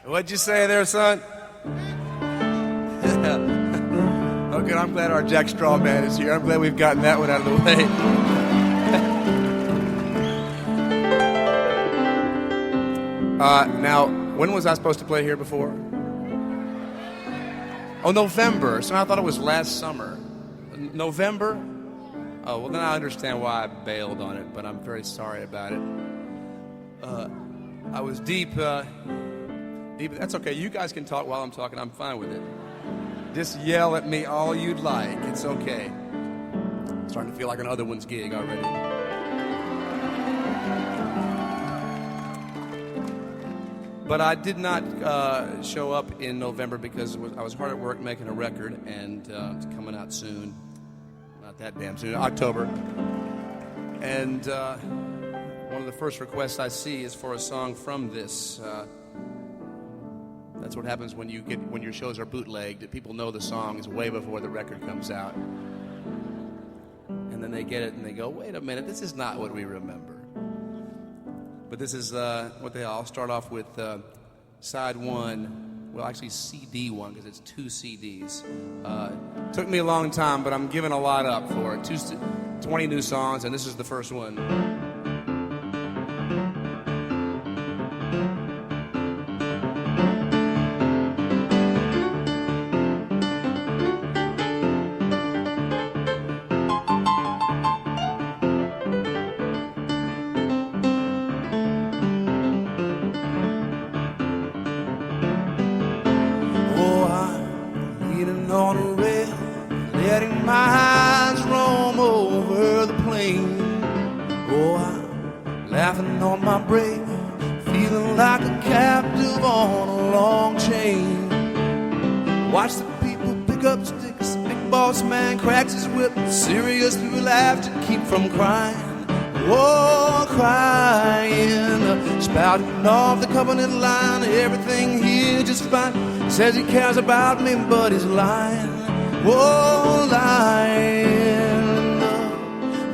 What'd you say there, son? Okay, I'm glad our Jack Straw Man is here. I'm glad we've gotten that one out of the way. Now, when was I supposed to play here before? Oh, November. So I thought it was last summer. November? Oh, well, then I understand why I bailed on it, but I'm very sorry about it. I was deep. That's okay. You guys can talk while I'm talking. I'm fine with it. Just yell at me all you'd like. It's okay. It's starting to feel like an other one's gig already. But I did not show up in November because I was hard at work making a record, and it's coming out soon. Not that damn soon. October. And one of the first requests I see is for a song from this. That's what happens when your shows are bootlegged. People know the songs way before the record comes out. And then they get it and they go, wait a minute, this is not what we remember. But this is I'll start off with side one. Well, actually CD one, because it's 2 CDs. Took me a long time, but I'm giving a lot up for it. 20 new songs, and this is the first one. Serious people have to keep from crying. Oh, crying. Spouting off the covenant line. Everything here just fine. Says he cares about me, but he's lying. Oh, lying.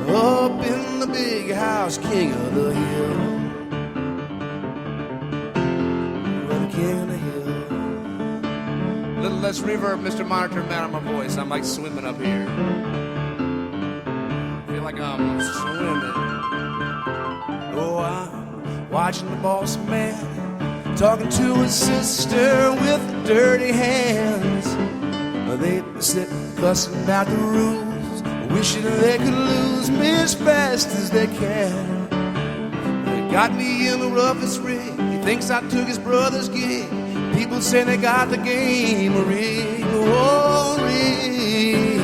Up in the big house, king of the hill. The king of the hill. A little less reverb, Mr. Monitor Man, on my voice. I'm like swimming up here. Like I'm swimming. Oh, I'm watching the boss man talking to his sister with dirty hands. They sit cussing out the rules, wishing they could lose me as fast as they can. They got me in the roughest rig. He thinks I took his brother's gig. People say they got the game rigged. Oh, rigged.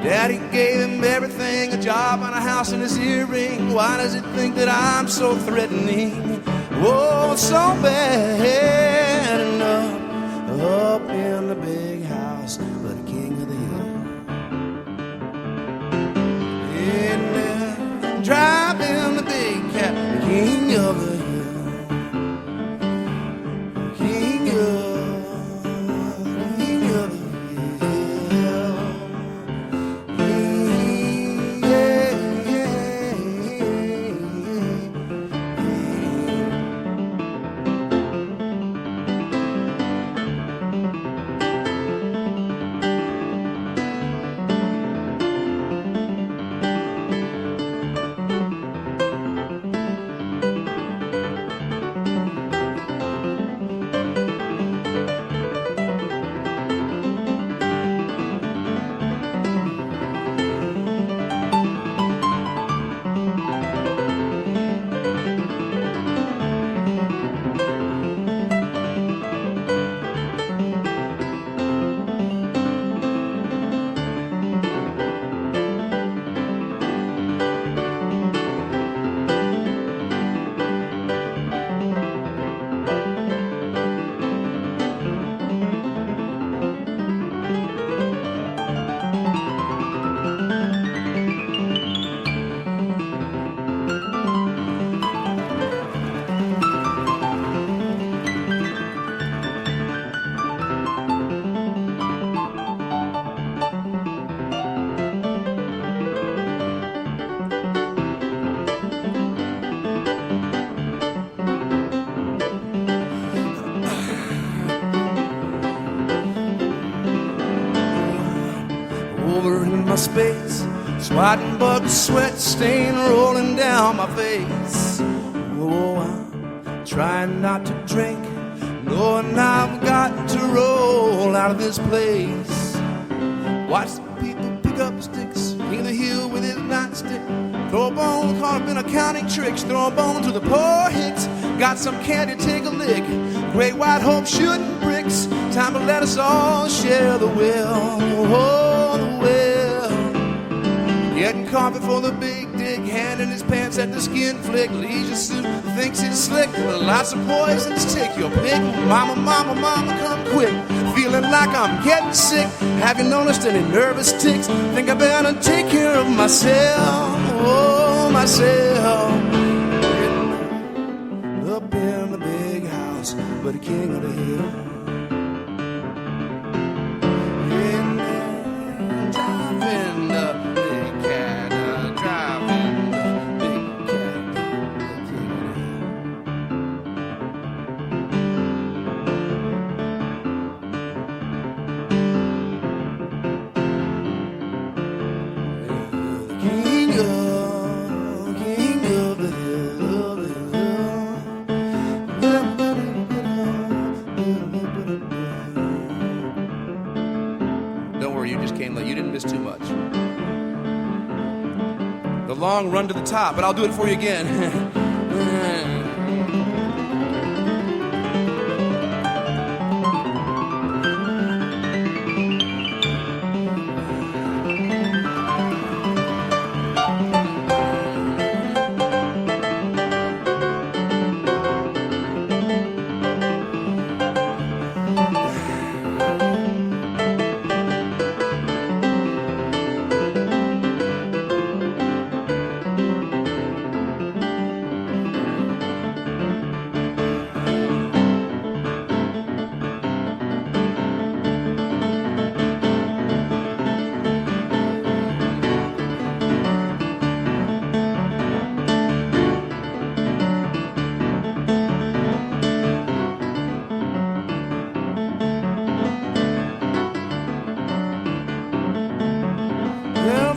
Daddy gave him everything, a job and a house and his earring. Why does he think that I'm so threatening? Oh, so bad enough. Up in the big house, but the king of the hill. In there, driving the big cat, the king of the hill. King of space, swatting bugs, sweat stain rolling down my face. Oh, I'm trying not to drink, knowing I've got to roll out of this place. Watch the people pick up sticks, king of the hill with his nightstick, throw a bone caught up in accounting tricks, throw a bone to the poor hicks. Got some candy, take a lick, great white hope shooting bricks. Time to let us all share the will, oh, the will. Getting coffee for the big dick, hand in his pants at the skin flick. Leisure suit, thinks he's slick, lots of poisons, take your pick. Mama, mama, mama, come quick, feeling like I'm getting sick. Have you noticed any nervous tics? Think I better take care of myself, oh, myself. Up in the big house, but the king of the hill. Driving the big cat, driving the big cat, the king of the hill. King of the hill. You didn't miss too much. The long run to the top, but I'll do it for you again.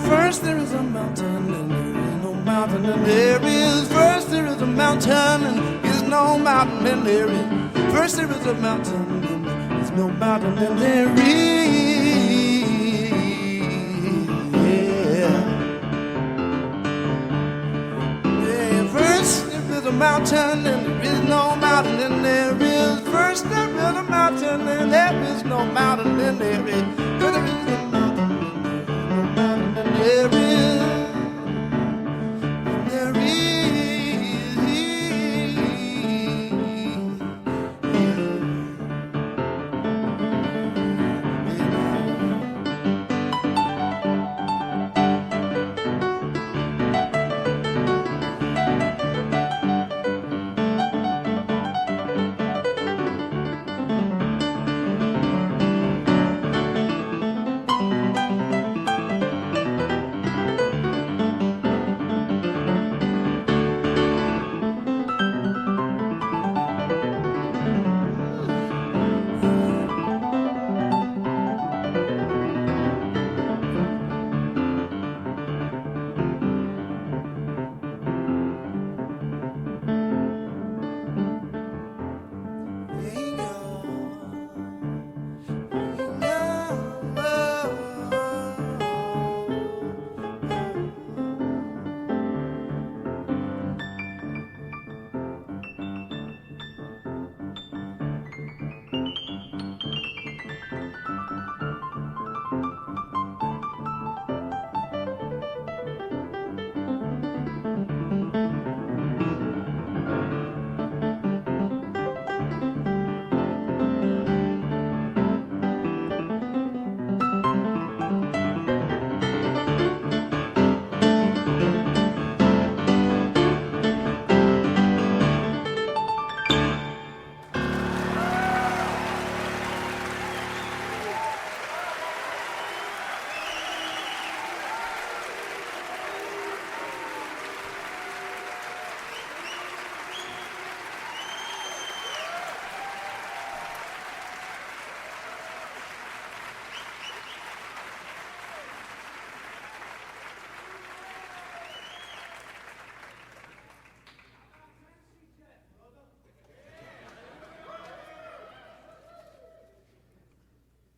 First there is a mountain and there is no mountain and there is. First there is a mountain and there is no mountain and there is. First there is a mountain and there is no mountain and there is. Yeah. First there is a mountain and there is no mountain and there is. First there is a mountain and there is no mountain and there is. First there is a mountain. There is, there is.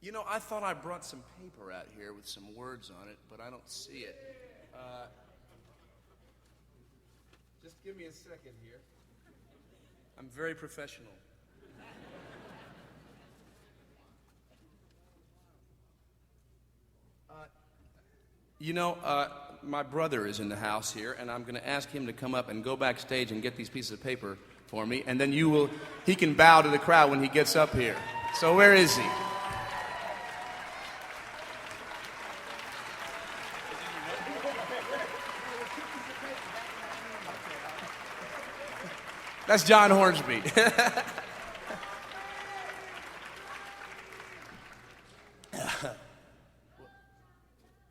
You know, I thought I brought some paper out here with some words on it, but I don't see it. Just give me a second here. I'm very professional. My brother is in the house here, and I'm going to ask him to come up and go backstage and get these pieces of paper for me, and then he can bow to the crowd when he gets up here. So where is he? That's John Hornsby.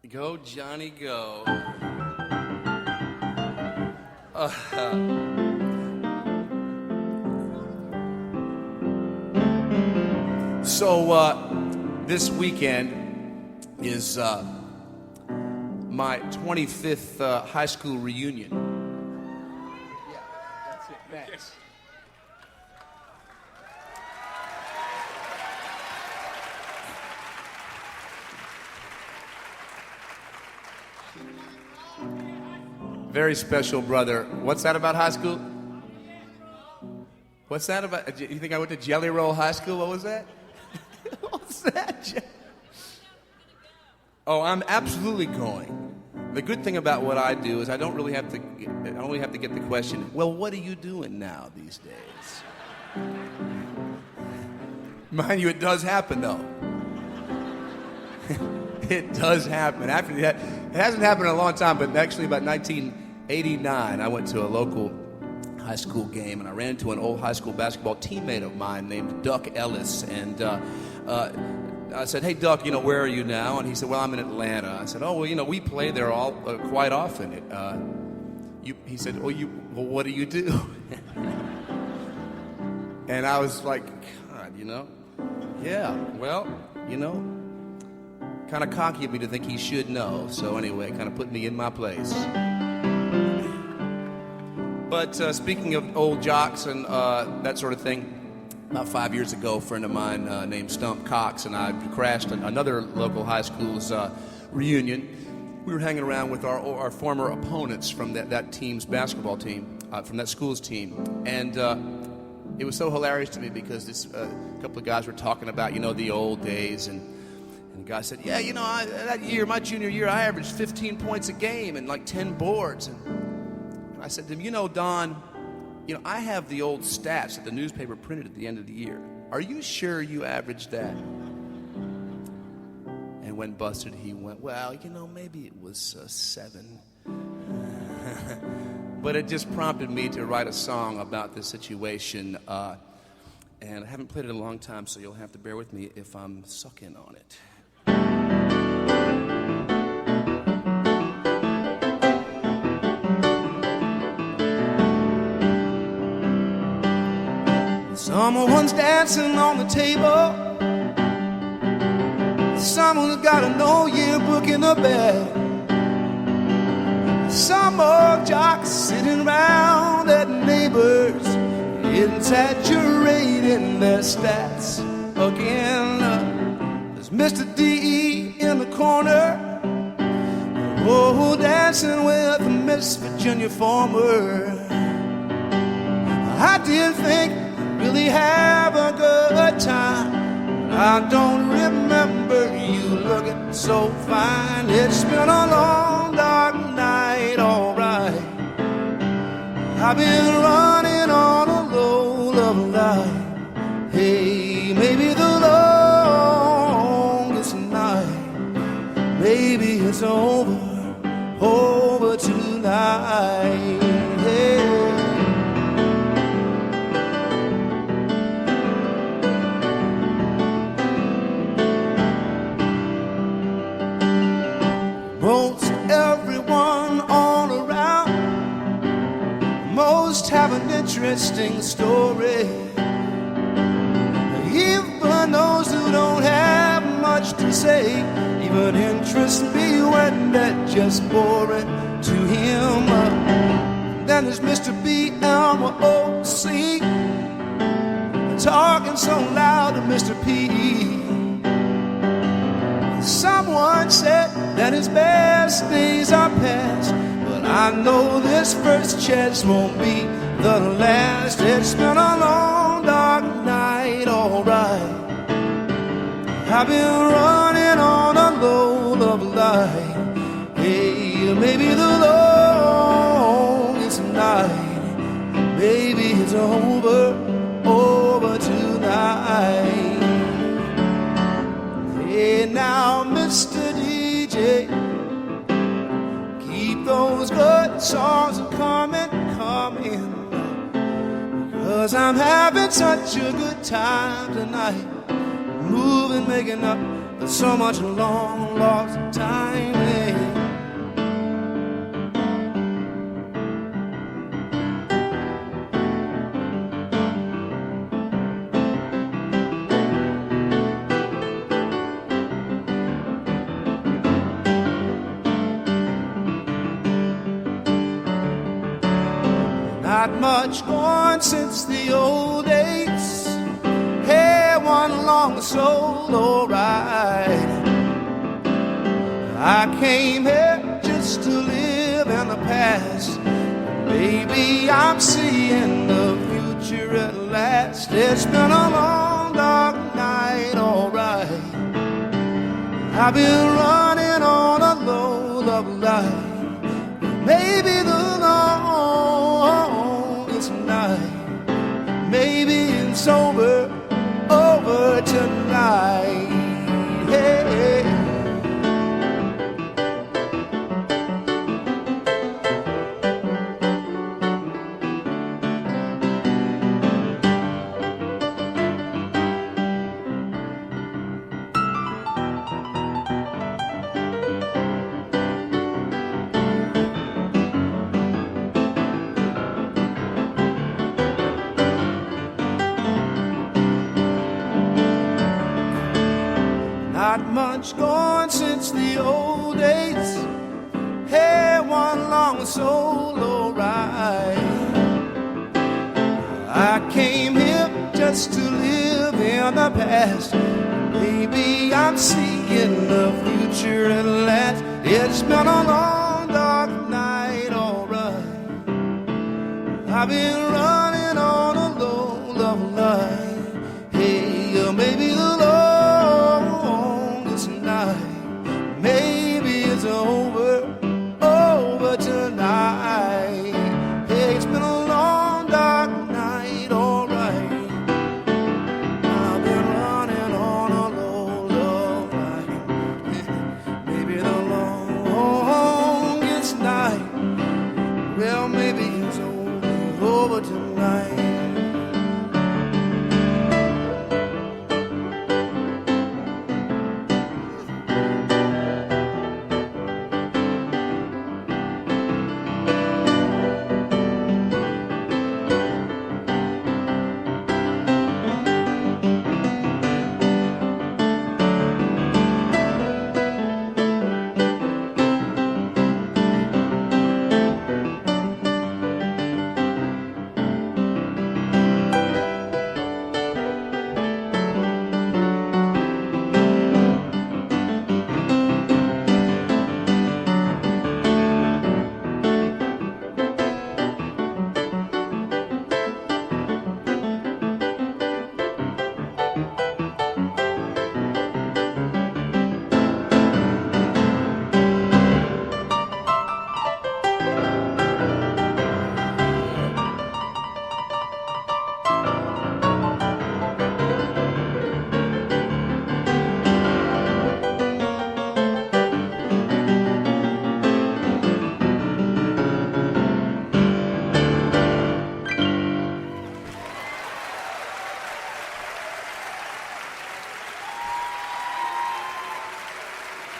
Go, Johnny, go. This weekend is my 25th high school reunion. Yeah, that's it. Thanks. Very special brother. What's that about high school? What's that about? You think I went to Jelly Roll High School? What was that? What was that? Oh, I'm absolutely going. The good thing about what I do is I only have to get the question, well, what are you doing now these days? Mind you, it does happen, though. It does happen. After that, it hasn't happened in a long time, but actually about 1989, I went to a local high school game, and I ran into an old high school basketball teammate of mine named Duck Ellis, and I said, hey, Duck, where are you now? And he said, well, I'm in Atlanta. I said, oh, well, we play there quite often. He said, well, what do you do? And I was like, God, yeah, well, kind of cocky of me to think he should know. So anyway, kind of put me in my place. But speaking of old jocks and that sort of thing, about 5 years ago, a friend of mine named Stump Cox and I crashed another local high school's reunion. We were hanging around with our former opponents from that team's basketball team, from that school's team. And it was so hilarious to me because this couple of guys were talking about, the old days. And the guy said, yeah, that year, my junior year, I averaged 15 points a game and like 10 boards. And I said to him, Don, I have the old stats that the newspaper printed at the end of the year. Are you sure you averaged that? And when busted, he went, well, maybe it was 7. But it just prompted me to write a song about this situation. And I haven't played it in a long time, so you'll have to bear with me if I'm sucking on it. Someone's dancing on the table. Someone's got an old yearbook in the bed. Some old jocks sitting around at neighbors, exaggerating their stats again. There's Mr. D.E. in the corner, oh, dancing with Miss Virginia Farmer. I did think really have a good time. I don't remember you looking so fine. It's been a long, dark night, alright. I've been running on a low love line. Hey, maybe the longest night, maybe it's over tonight. Hey. Most everyone all around, most have an interesting story. Even those who don't have much to say, even interest me when they're just boring to him. Then there's Mr. B.M.O.C. talking so loud to Mr. P. Someone said that his best days are past, but I know this first chance won't be the last. It's been a long, dark night, alright. I've been running on a load of light. Hey, maybe the longest night, maybe it's over tonight. Hey, now, Mr. DJ, keep those good songs coming, 'cause I'm having such a good time tonight. Moving, making up for so much long lost time. Hey. Not much gone since the old days. Hey, one long solo ride. I came here just to live in the past. Baby, I'm seeing the future at last. It's been a long, dark night, alright. I've been running on a load of light. Maybe the longest night, maybe it's over tonight. Hey. Not much gone since the old days. Hey, one long solo ride. I came here just to live in the past. Maybe I'm seeing the future at last. It's been a long, dark night, alright. I've been running on a load of light. Hey, maybe the maybe it's over tonight. Hey, it's been a long, dark night, alright. I've been running on a load of light. Maybe the longest night. Well, maybe it's over tonight.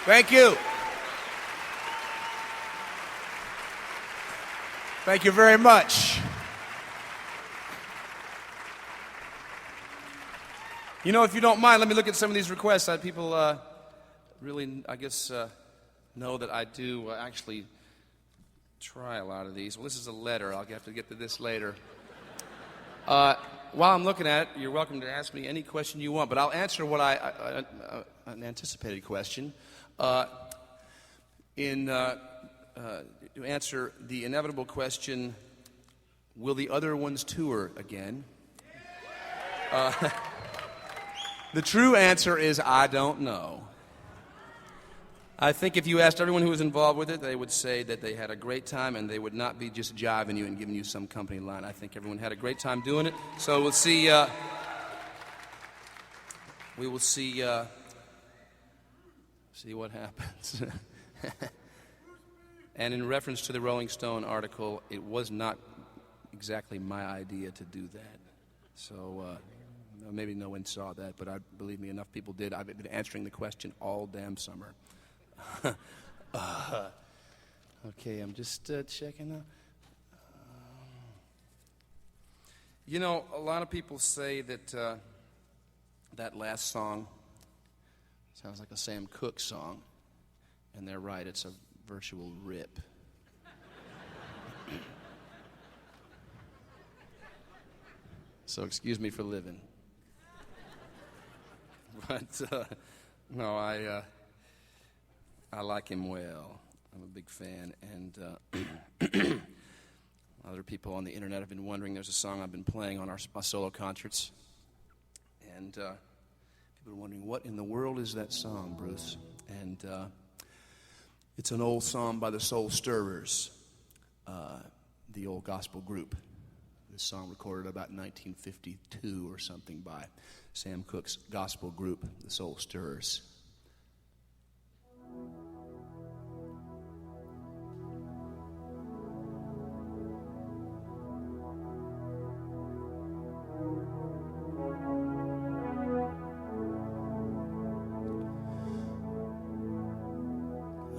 Thank you. Thank you very much. You know, if you don't mind, let me look at some of these requests. People really, I guess, know that I do actually try a lot of these. Well, this is a letter. I'll have to get to this later. while I'm looking at it, you're welcome to ask me any question you want, but I'll answer what an anticipated question. To answer the inevitable question, will the other ones tour again? The true answer is I don't know. I think if you asked everyone who was involved with it, they would say that they had a great time and they would not be just jiving you and giving you some company line. I think everyone had a great time doing it. So we'll see. We will see what happens. And in reference to the Rolling Stone article, it was not exactly my idea to do that. So maybe no one saw that, but believe me, enough people did. I've been answering the question all damn summer. Okay, I'm just checking out. You know, a lot of people say that that last song sounds like a Sam Cooke song, and they're right, it's a virtual rip. So excuse me for living. But no, I like him well. I'm a big fan, and other people on the internet have been wondering. There's a song I've been playing on my solo concerts, and people are wondering, what in the world is that song, Bruce? And it's an old song by the Soul Stirrers, the old gospel group. This song recorded about 1952 or something by Sam Cooke's gospel group, the Soul Stirrers.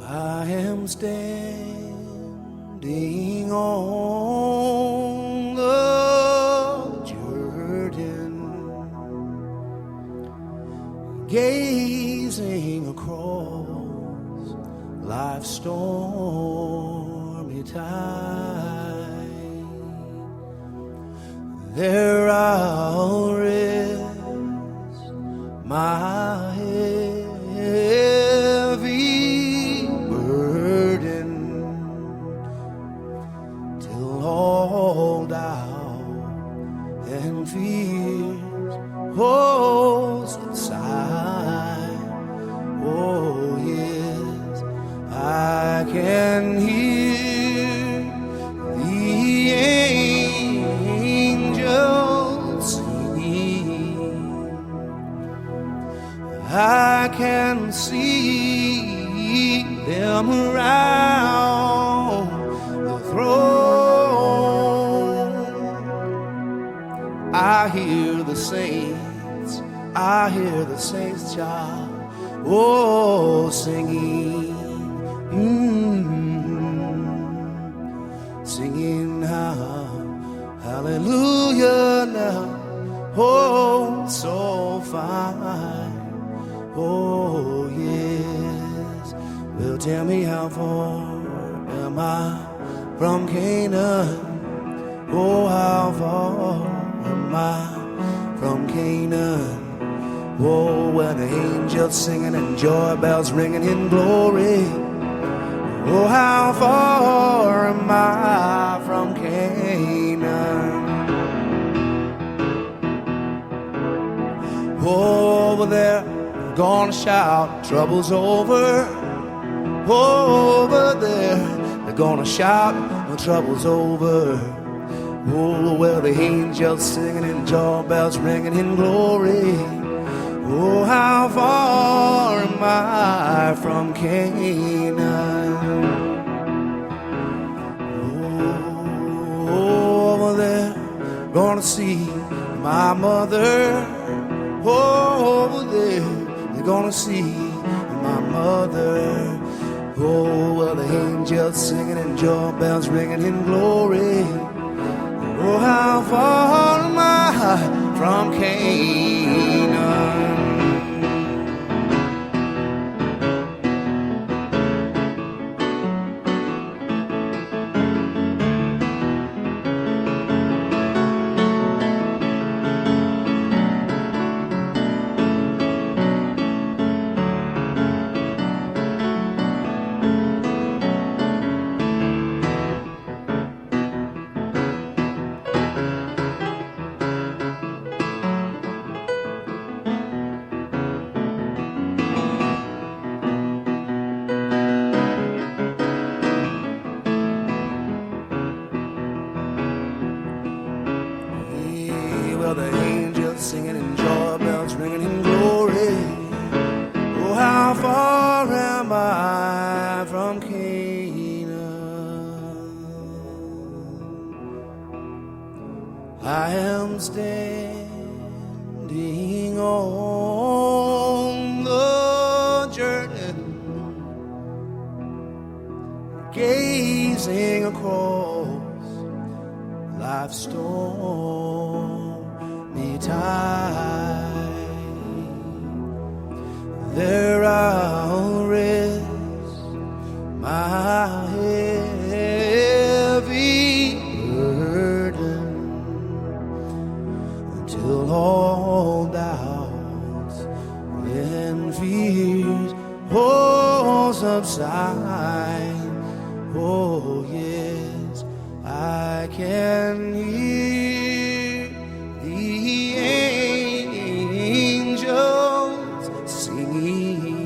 I am standing on the Jordan, gazing across life's stormy tide. There I'll rest my heavy burden till all doubt and fears subside. Oh yes, I can hear the angels singing. I can see them around the throne. I hear the saints, child, oh, singing, singing hallelujah now, oh, so fine. Oh, yes. Well, tell me, how far am I from Canaan? Oh, how far am I from Canaan? Oh, where the angels singing and joy bells ringing in glory. Oh, how far am I from Canaan? Oh, over there, gonna shout, trouble's over. Over there, they're gonna shout, the trouble's over. Oh, well, the angels singing and joy bells ringing in glory. Oh, how far am I from Canaan? Oh, over there, gonna see my mother. Oh, over there, gonna see my mother. Oh, well, the angels singing and joy bells ringing in glory. Oh, how far am I from Canaan? singing and joy bells ringing in glory. Oh, how far am I from Canaan? I am standing on the journey, gazing across life's stormy tide. There I'll rest my heavy burden until all doubts and fears all subside. Oh yes, I can hear the angels singing.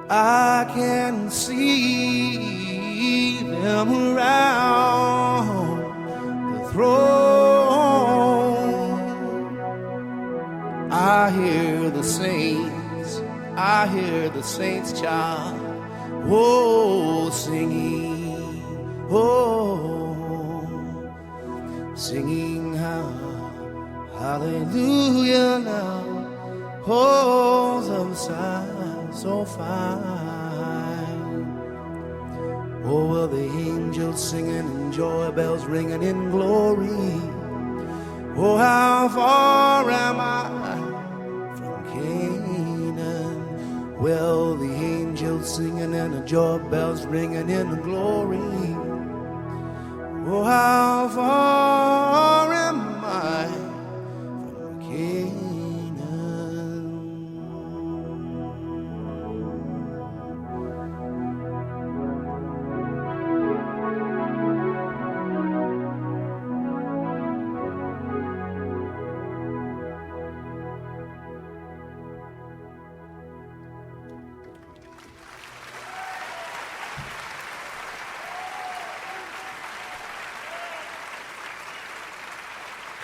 I can see them around the throne. I hear the saints, I hear the saints, child, oh, singing, oh, singing hallelujah now, oh, the sound so fine. Oh, well, the angels singing and joy bells ringing in glory. Oh, how far am I from Canaan? Well, the angels singing and the joy bells ringing in the glory. Oh, how far am I from Canaan?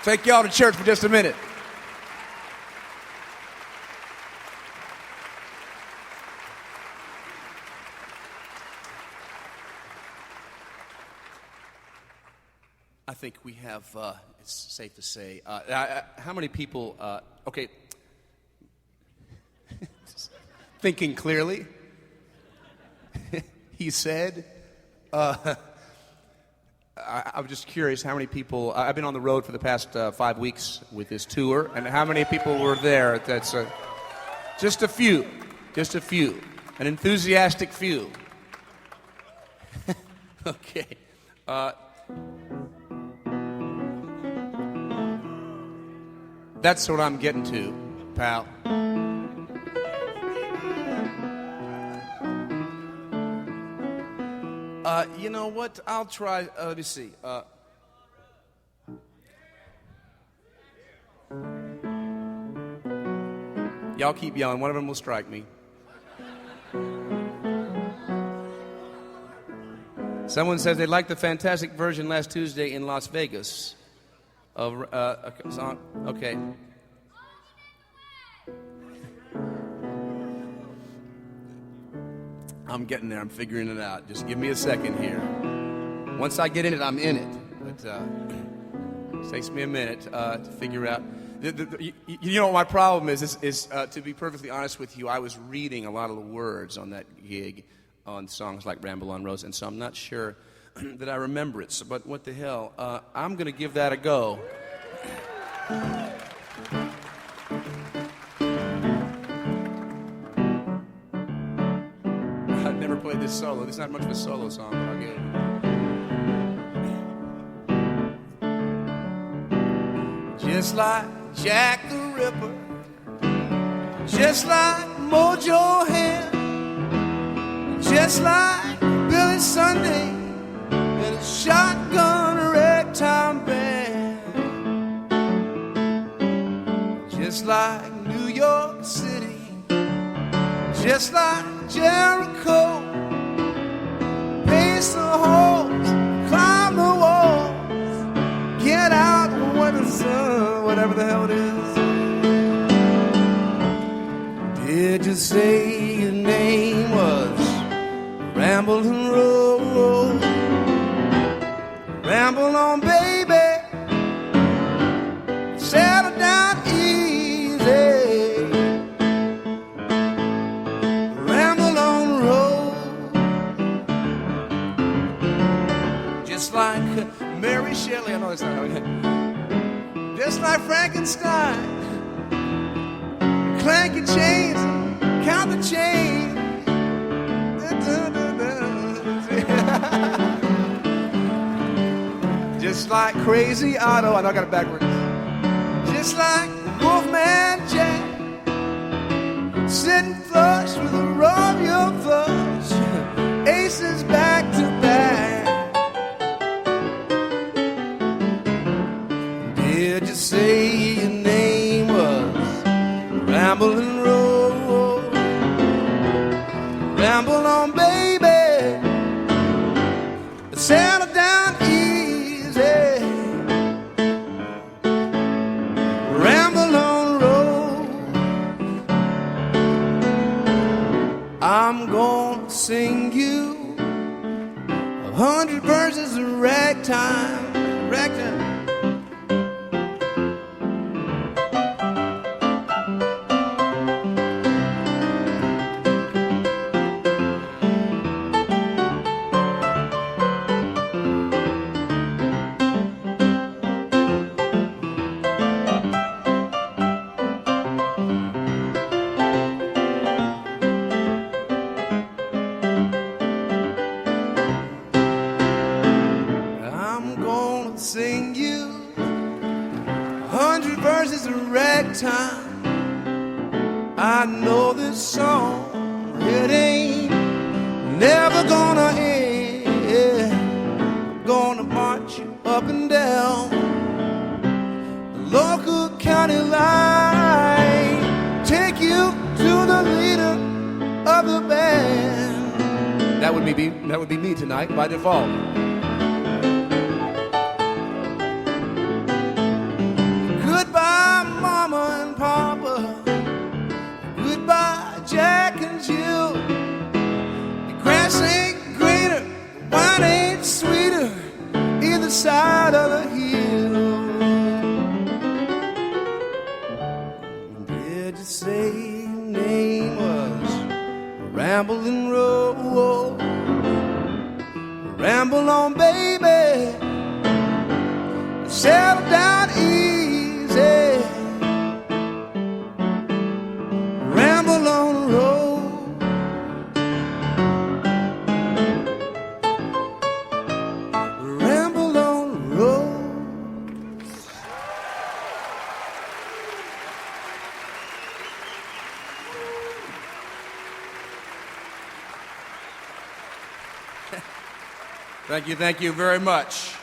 Take y'all to church for just a minute. I think we have, it's safe to say, how many people, okay, thinking clearly, he said, I'm just curious how many people, I've been on the road for the past 5 weeks with this tour, and how many people were there? That's just a few, an enthusiastic few. Okay. That's what I'm getting to, pal. You know what? I'll try. Let me see. Y'all keep yelling. One of them will strike me. Someone says they liked the fantastic version last Tuesday in Las Vegas of a song. Okay. I'm getting there. I'm figuring it out. Just give me a second here. Once I get in it, I'm in it. But it takes me a minute to figure out. You know what my problem is to be perfectly honest with you, I was reading a lot of the words on that gig on songs like Ramble on Rose, and so I'm not sure that I remember it. So, but what the hell? I'm going to give that a go. Played this solo. This is not much of a solo song, but I'll get it. Just like Jack the Ripper, just like Mojo Hand, just like Billy Sunday and a shotgun ragtime band, just like New York City, just like Jericho. Pace the halls, climb the walls, get out when the sun Ramble on, baby. Settle down easy. Ramble on the road. Just like Mary Shelley. I know it's not. Just like Frankenstein. Clank your chains, count the chains. Just like Crazy Otto. I know I got it backwards. Just like Wolfman Jack, sitting flush with a Romeo flush, aces back to back. Did you say your name was Ramblin' Road? Ramble on, baby. Settle down easy. Ramble on road. I'm gonna sing you 100 verses of ragtime. Ragtime. Time. I know this song, it ain't never gonna end. I'm gonna march you up and down the local county line, take you to the leader of the band. That would be me tonight by default. Goodbye, Mama and Papa. Goodbye, Jack and Jill. The grass ain't greener, the wine ain't sweeter, either side of the hill. Did you say your name was Ramblin' Road? Ramble on, baby. Settle down easy. Ramble on the road. Ramble on the road. Thank you very much.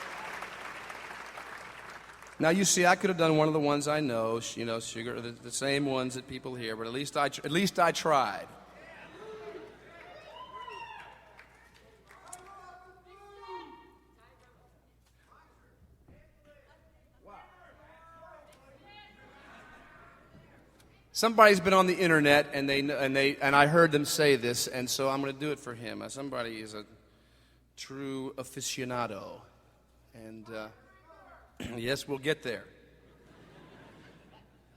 Now, you see, I could have done one of the ones I know, sugar, the same ones that people hear, but at least I tried. Somebody's been on the internet, and I heard them say this, and so I'm going to do it for him. Somebody is a true aficionado, and yes, we'll get there.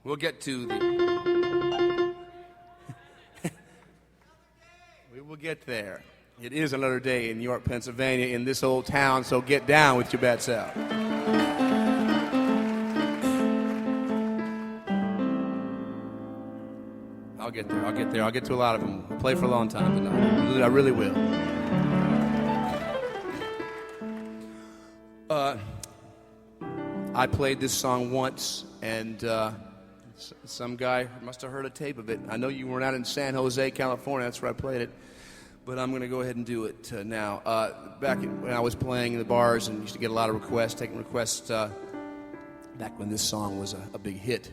We'll get to the... We will get there. It is another day in York, Pennsylvania, in this old town, so get down with your bad self. I'll get there. I'll get to a lot of them. I'll play for a long time tonight. I really will. I played this song once, and some guy must have heard a tape of it. I know you were not in San Jose, California. That's where I played it. But I'm going to go ahead and do it now. Back when I was playing in the bars and used to get a lot of requests, taking requests back when this song was a big hit.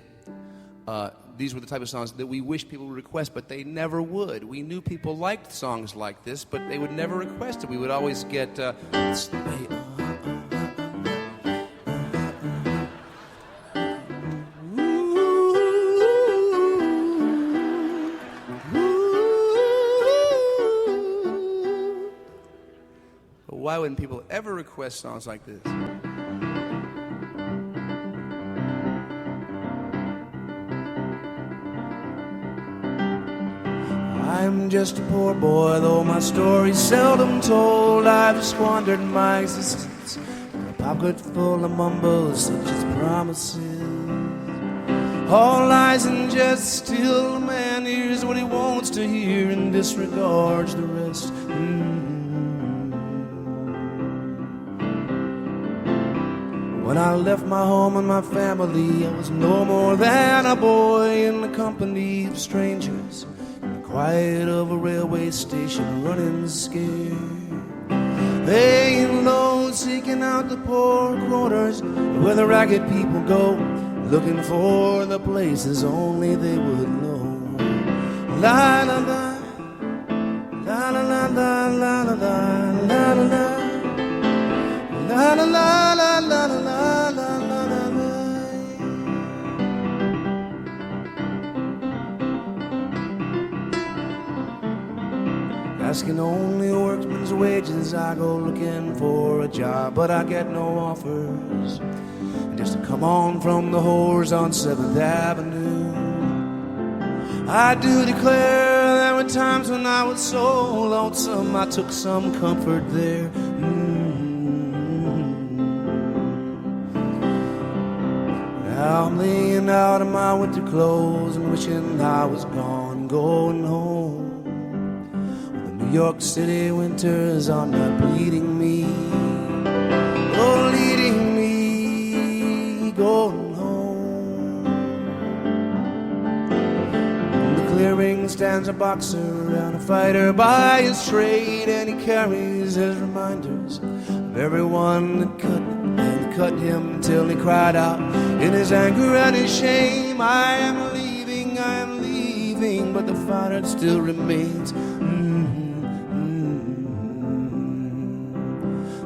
These were the type of songs that we wish people would request, but they never would. We knew people liked songs like this, but they would never request it. We would always get... Why wouldn't people ever request songs like this? I'm just a poor boy, though my story's seldom told. I've squandered my existence, a pocket full of mumbles such as promises. All lies and jest, still a man hears what he wants to hear and disregards the rest. When I left my home and my family, I was no more than a boy in the company of strangers, in the quiet of a railway station, running scared. Laying low, seeking out the poor quarters where the ragged people go, looking for the places only they would know. La la la, la la la la la la la la la la. La la la la la la la la la la. Asking only workman's wages, I go looking for a job, but I get no offers. Just to come on from the whores on 7th Avenue. I do declare there were times when I was so lonesome I took some comfort there. Now I'm laying out in my winter clothes and wishing I was gone, going home. The New York City winters are not bleeding me, oh, leading me, going home. In the clearing stands a boxer and a fighter by his trade, and he carries his reminders of everyone that cut him till he cried out in his anger and his shame, I am leaving, but the fighter still remains.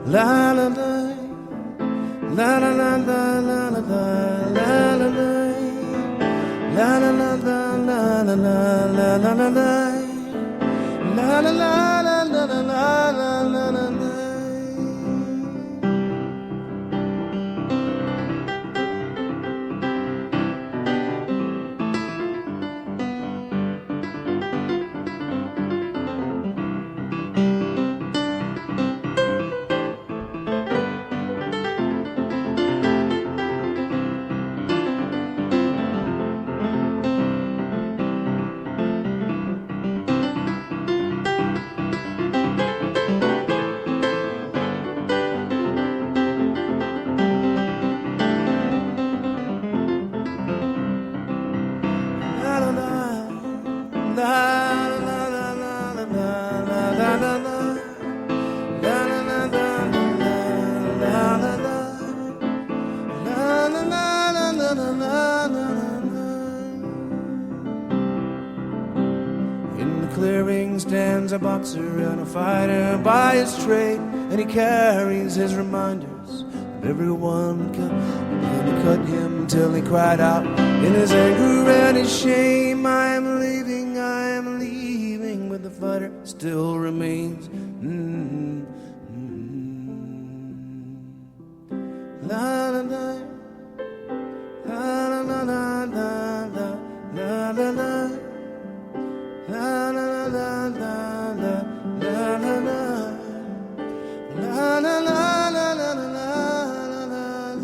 La la la, la la la la la la la la la la la la la la la la la la la. A boxer and a fighter by his trade, and he carries his reminders of everyone that cut him till he cried out in his anger and his shame, I am leaving, but the fighter still remains. La la la, la la la la la la la la. La la la la la la la la la la la la la la la.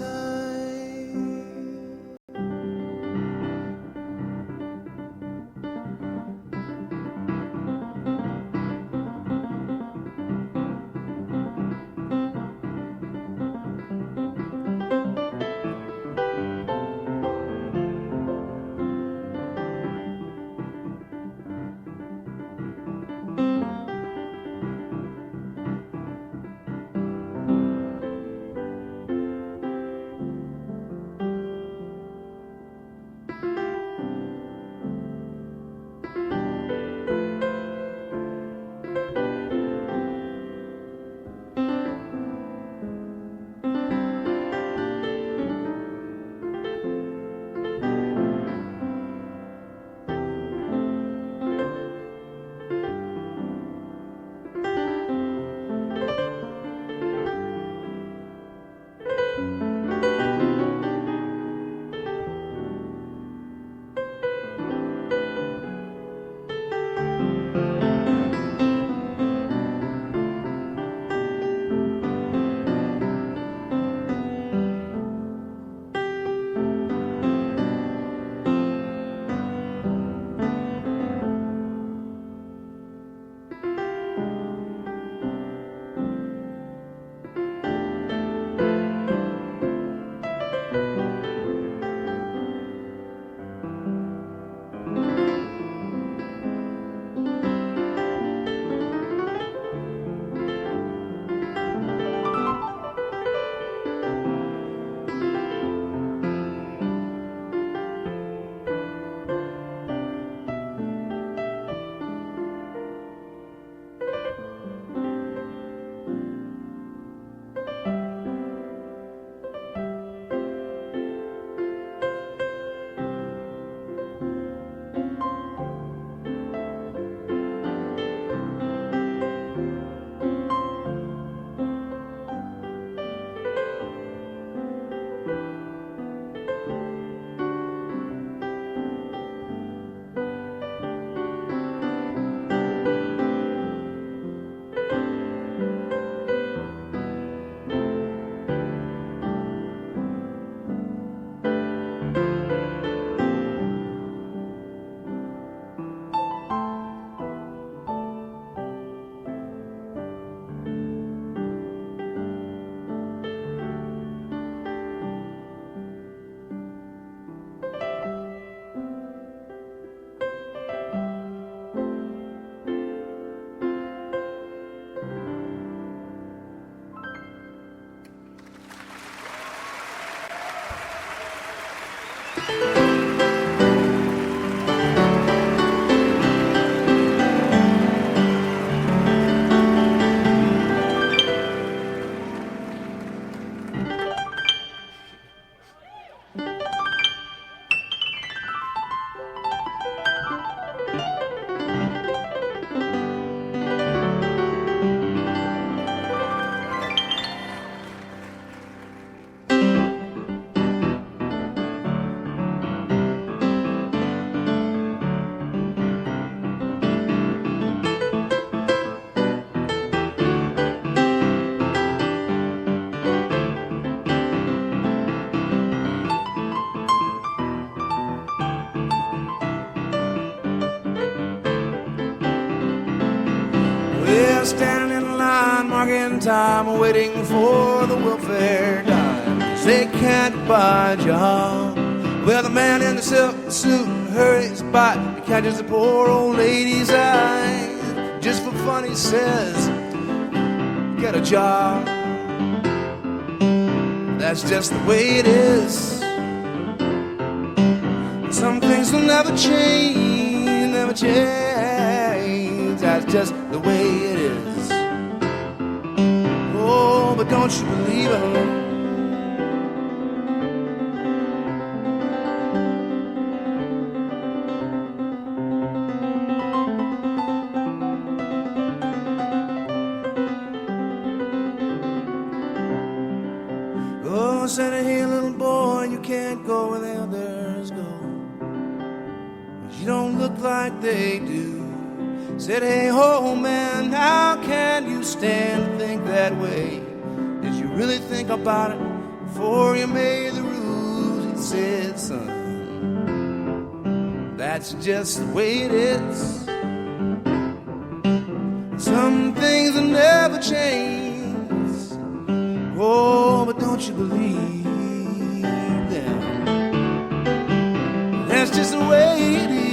standing in line, marking time, waiting for the welfare dime. 'Cause they can't buy a job. Well, the man in the silk suit hurries by and catches the poor old lady's eye. Just for fun, he says, get a job. That's just the way it is. Some things will never change, never change. That's just the way it is. Oh, but don't you believe it? Said, hey, little boy, you can't go where the others go, 'cause you don't look like they do. Said, hey, oh man, how can you stand and think that way? Did you really think about it before you made the rules? He said, son, that's just the way it is. Some things will never change. Oh, but don't you believe them? That's just the way it is.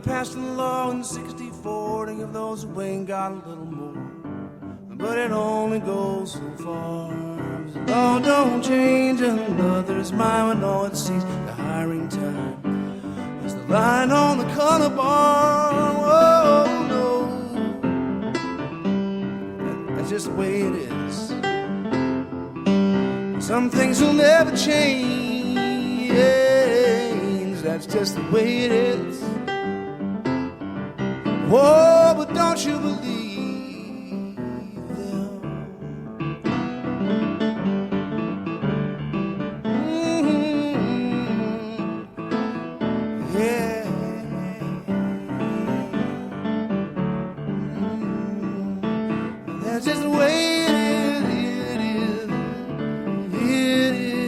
Passed a law in 64 to give those who ain't got a little more, but it only goes so far. The law don't change another's mind when all it sees the hiring time. There's the line on the color bar. Oh no, that's just the way it is. Some things will never change. That's just the way it is. Oh, but don't you believe them? Yeah. That's just the way it is. It is.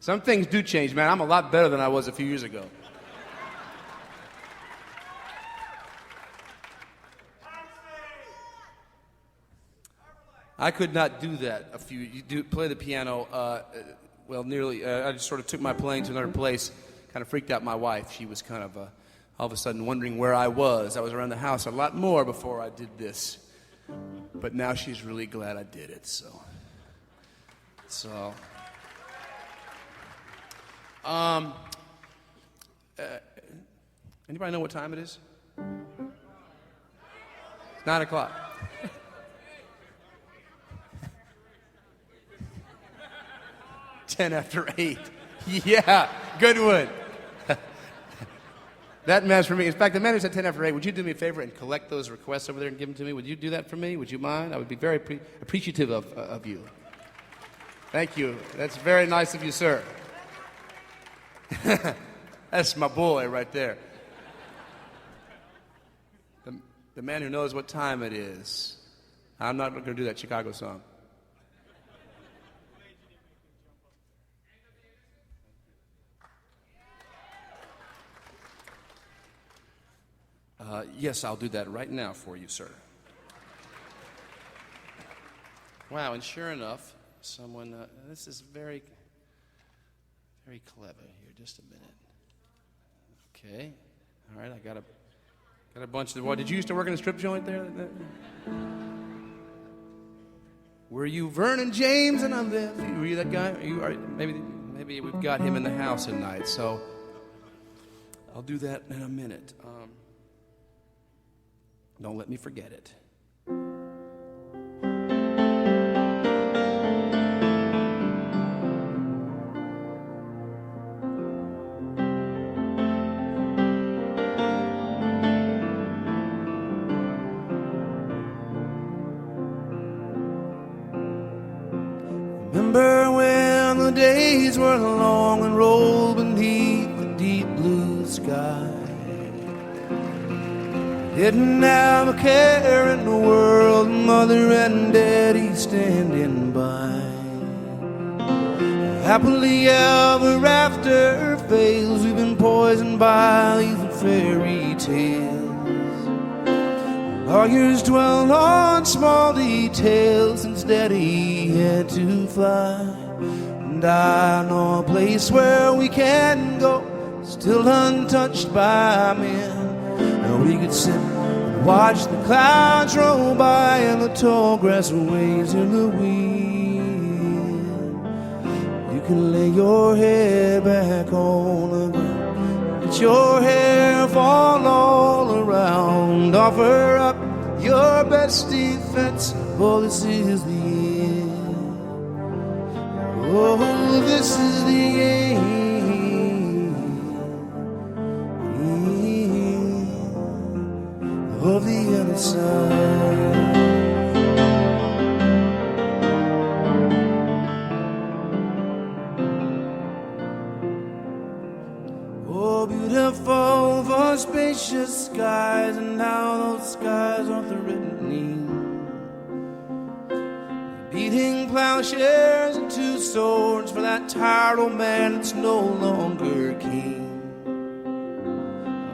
Some things do change, man. I'm a lot better than I was a few years ago. I could not do that. Play the piano. Nearly. I just sort of took my playing to another place. Kind of freaked out my wife. She was kind of all of a sudden wondering where I was. I was around the house a lot more before I did this, but now she's really glad I did it. So. Anybody know what time it is? It's 9 o'clock. Ten after 8. Yeah, good one. That man's for me. In fact, the man who said 10 after 8, would you do me a favor and collect those requests over there and give them to me? Would you do that for me? Would you mind? I would be very appreciative of you. Thank you. That's very nice of you, sir. That's my boy right there. The man who knows what time it is. I'm not going to do that Chicago song. Yes, I'll do that right now for you, sir. Wow, and sure enough, someone, this is very, very clever here. Just a minute. Okay. All right, I got a bunch of, what, did you used to work in a strip joint there? Were you Vernon James and I'm there? Were you that guy? Maybe we've got him in the house tonight, so I'll do that in a minute. Don't let me forget it. Remember when the days were long and rolled beneath the deep blue sky? Didn't have a care in the world, mother and daddy standing by. Happily ever after fails, we've been poisoned by these fairy tales. Lawyers dwell on small details since daddy had to fly. And I know a place where we can go, still untouched by men. We could sit and watch the clouds roll by and the tall grass waves in the wind. You can lay your head back on the ground, let your hair fall all around. Offer up your best defense, for this is the end. Oh, this is the end. Of the other side. Oh, beautiful for spacious skies, and now those skies are threatening. Beating plowshares and two swords for that tired old man that's no longer king.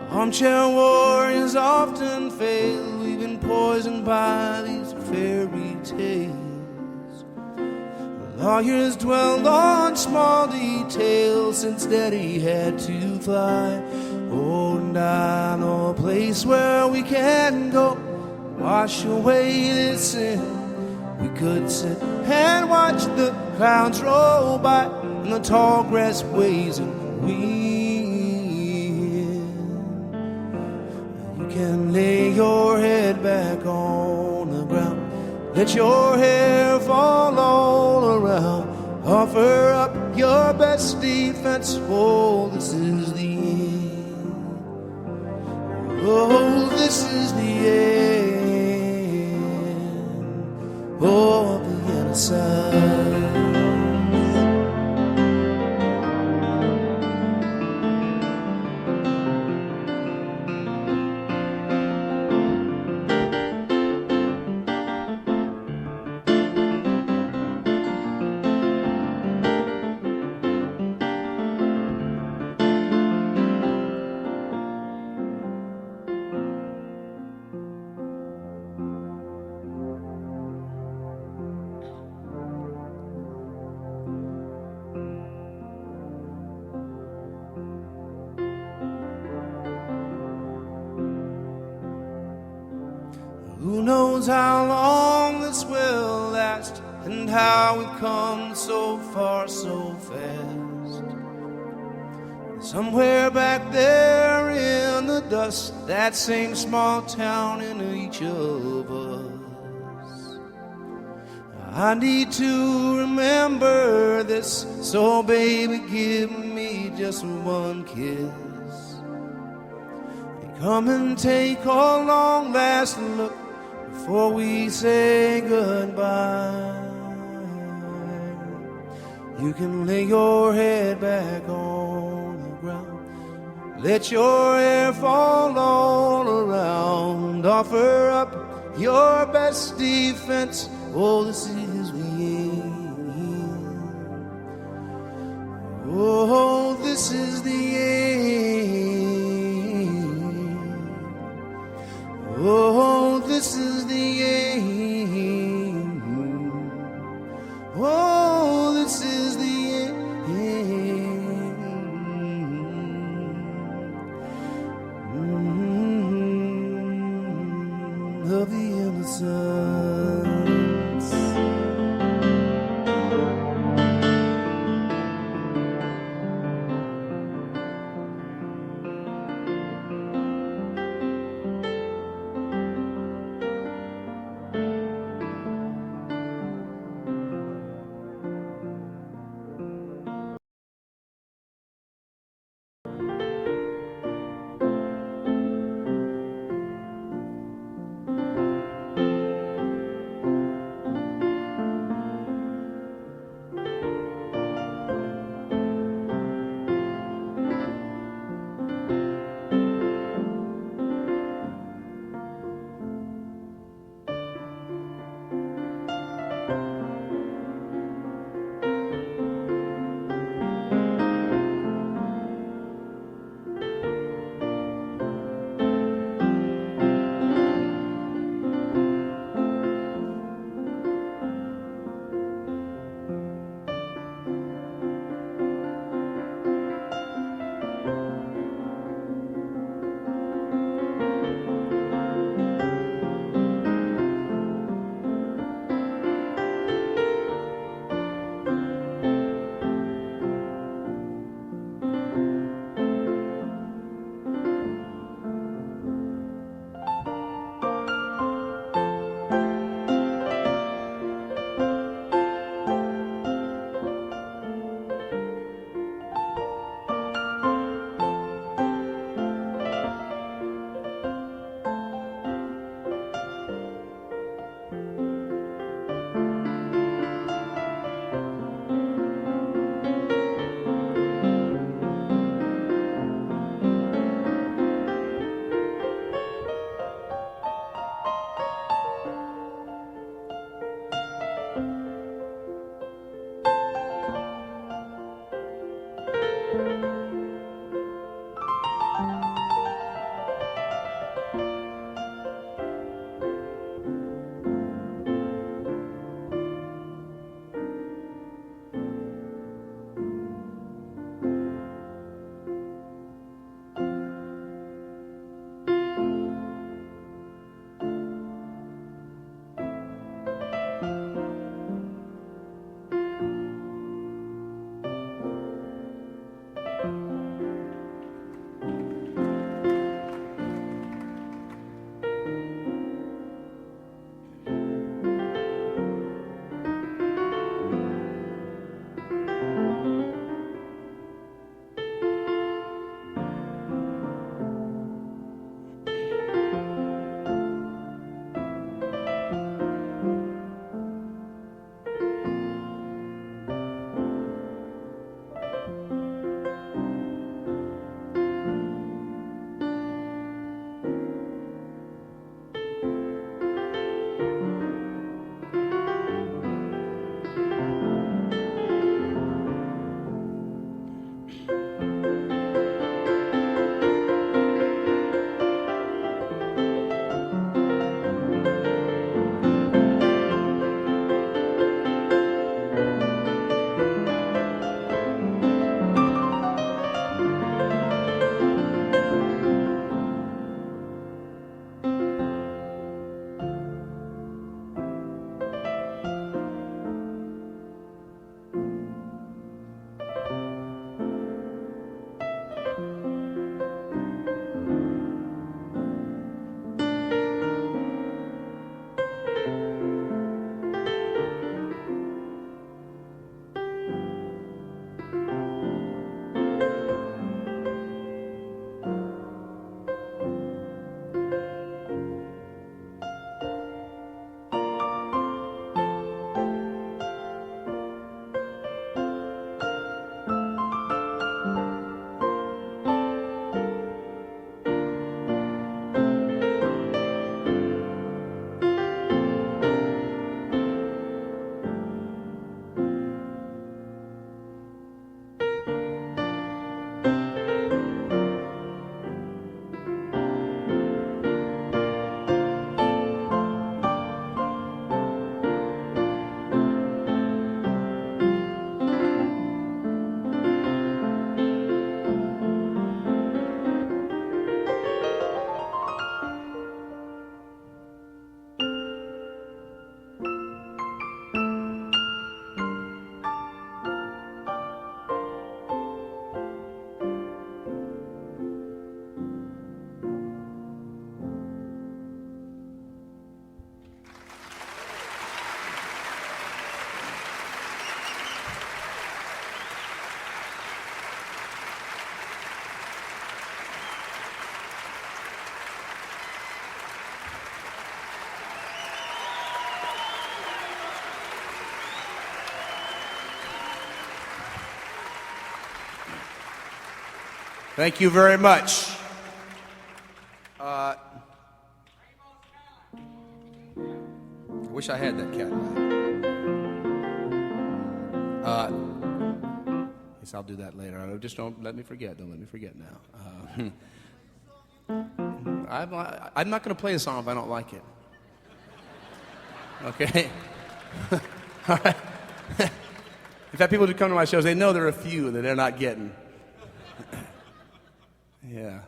Armchair warriors often fail. We've been poisoned by these fairy tales. Lawyers dwell on small details since daddy had to fly. Oh, and I know a place where we can go, wash away this sin. We could sit and watch the clouds roll by and the tall grass waves and wind. Can lay your head back on the ground, let your hair fall all around. Offer up your best defense, oh, this is the end. Oh, this is the end. Oh, the inside. knows how long this will last, and how we've come so far so fast. Somewhere back there in the dust, that same small town in each of us, I need to remember this, so baby give me just one kiss. Come and take a long last look before we say goodbye. You can lay your head back on the ground, let your hair fall all around, offer up your best defense. Oh, this is the end. Oh, this is the end. Oh, this is the end. Oh, this is the end of the innocence. Thank you very much. I wish I had that Cadillac. Guess I'll do that later. Just don't let me forget. Don't let me forget now. I'm not going to play a song if I don't like it. Okay? All right. In fact, people who come to my shows, they know there are a few that they're not getting. Yeah.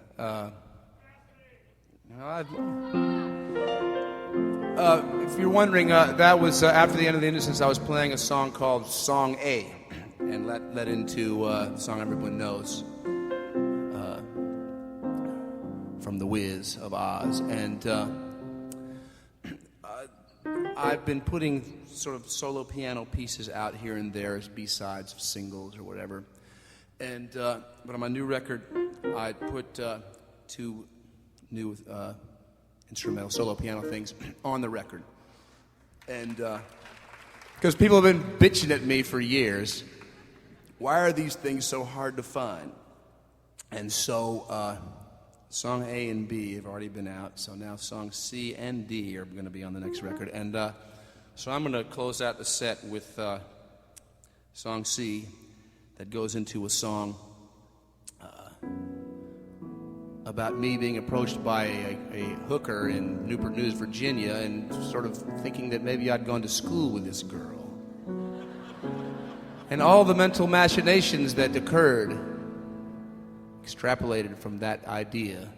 If you're wondering, that was after the end of the Innocence. I was playing a song called Song A, and led into the song everyone knows from The Wiz of Oz. And I've been putting sort of solo piano pieces out here and there as B-sides of singles or whatever. And but on my new record, I put two new instrumental solo piano things on the record. And because people have been bitching at me for years, why are these things so hard to find? And so song A and B have already been out, so now songs C and D are going to be on the next record. And so I'm going to close out the set with song C that goes into a song about me being approached by a hooker in Newport News, Virginia, and sort of thinking that maybe I'd gone to school with this girl. And all the mental machinations that occurred extrapolated from that idea.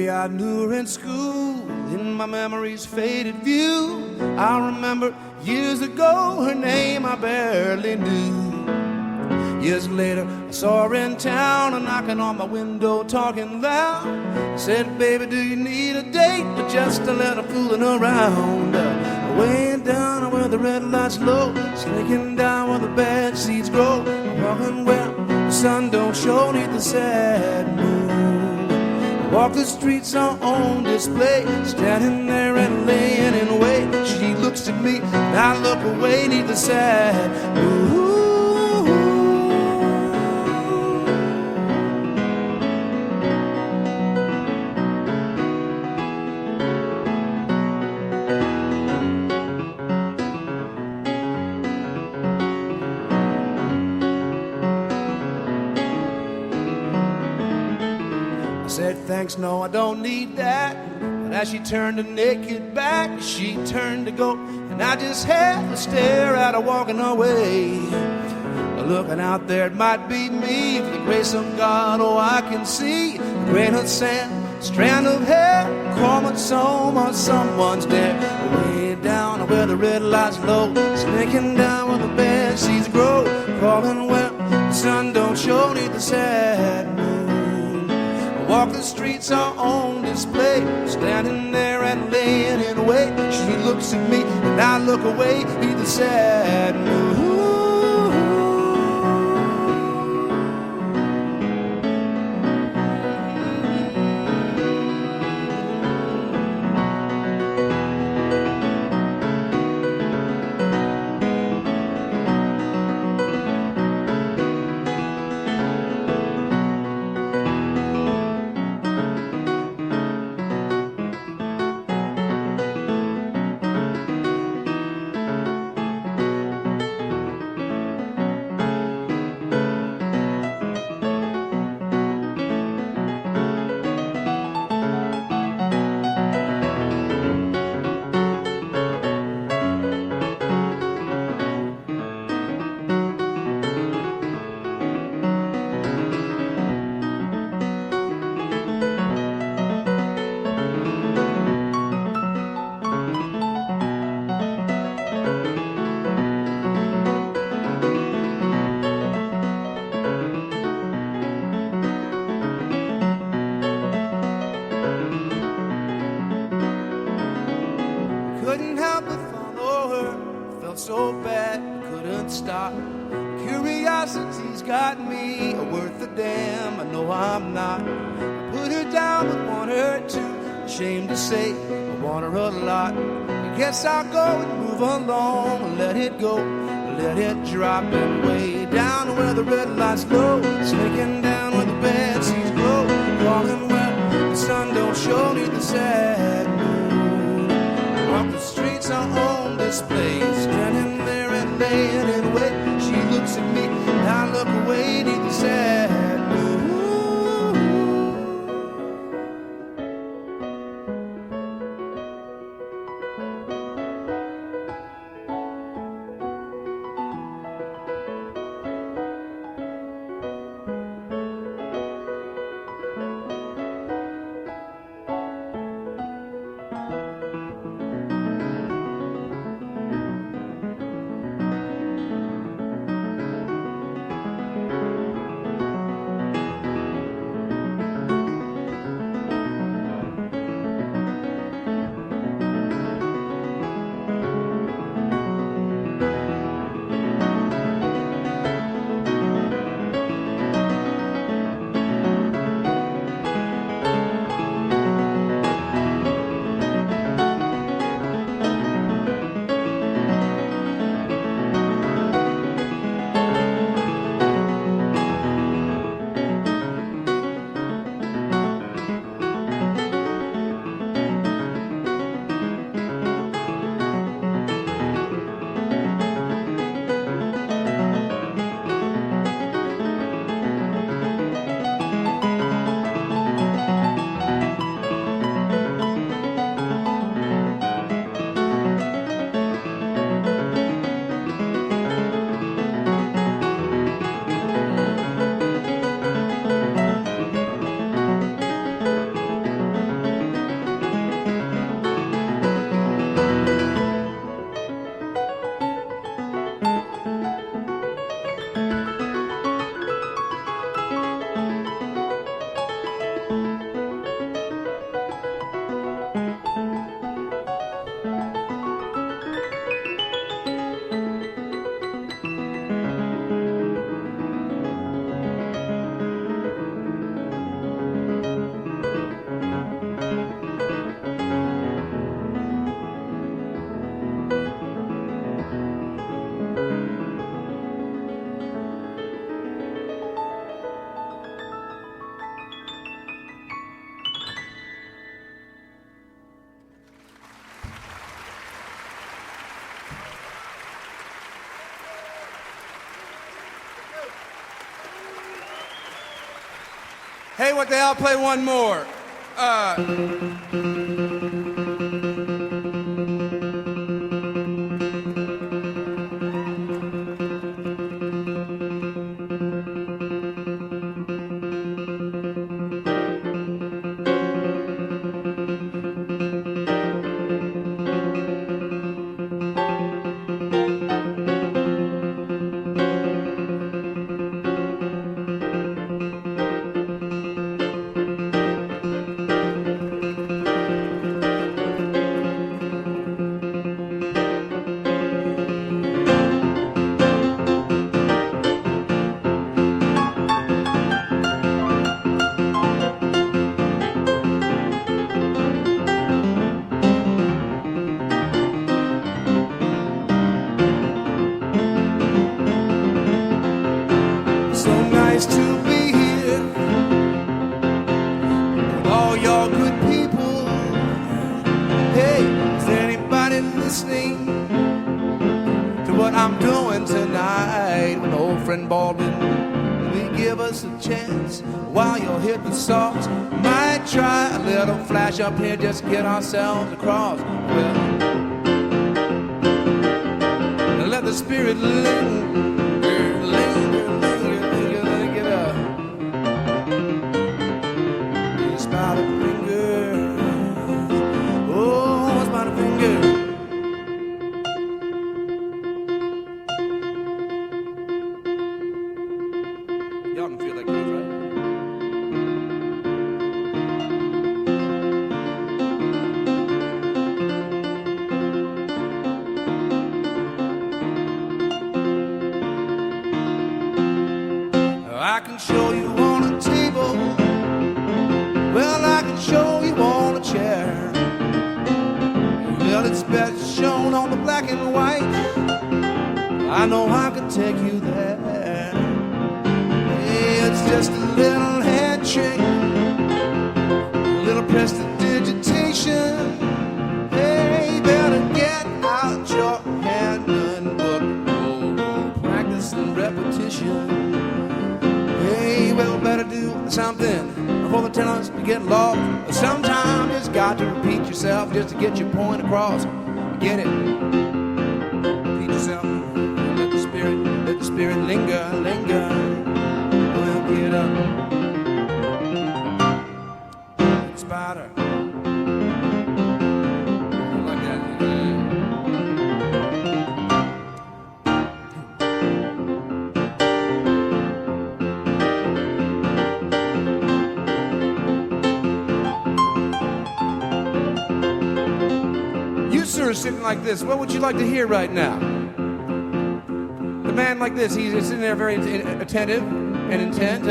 I knew her in school, in my memory's faded view. I remember years ago, her name I barely knew. Years later, I saw her in town, a knocking on my window, talking loud. Said, baby, do you need a date or just a little fooling around? Way down where the red lights low, slinking down where the bad seeds grow, walking where the sun don't show 'neath the sad moon. Walk the streets on display, standing there and laying in wait. She looks at me, and I look away 'neath the sad moon. thanks, no, I don't need that. But as she turned her naked back, she turned to go, and I just had to stare at her walking away. Looking out there, it might be me. For the grace of God, oh, I can see a grain of sand, strand of hair, chromosome on someone's dead. Way down where the red light's low, sneaking down where the bed sheets grow, crawling where the sun don't show neath the sad moon. I walk the streets are on display, standing there and laying in wait. She looks at me and I look away, neath the sad moon. So bad, couldn't stop. Curiosity's got me worth a damn. I know I'm not. I put her down but want her too. Ashamed to say I want her a lot. I guess I'll go and move along and let it go, let it drop. And way down where the red light's low, sneaking down where the bed sheets glow, crawling where the sun don't show neath the sad moon. Walk the streets are on display, standing there and laying in wait. She looks at me and I look away, neath the sad moon. Hey, what the hell, play one more. Up here just to get ourselves across. Well, let the spirit linger, linger, linger, linger, get up. Spider finger, oh, spider finger. Y'all can feel that groove, right? I can show you on a table. Well, I can show you on a chair. Well, it's best shown on the black and white. I know I can take you there. Hey, it's just a little head trick, a little prestidigitation. Hey, better get out your handgun book. Oh, practice and repetition. Hey, well, better do something before the talents get lost. Sometimes it's got to repeat yourself just to get your point across. Get it? Repeat yourself. Let the spirit linger, linger. Well, get up. Spider. Like that. Sitting like this, what would you like to hear right now? The man like this, he's sitting there very attentive and intent.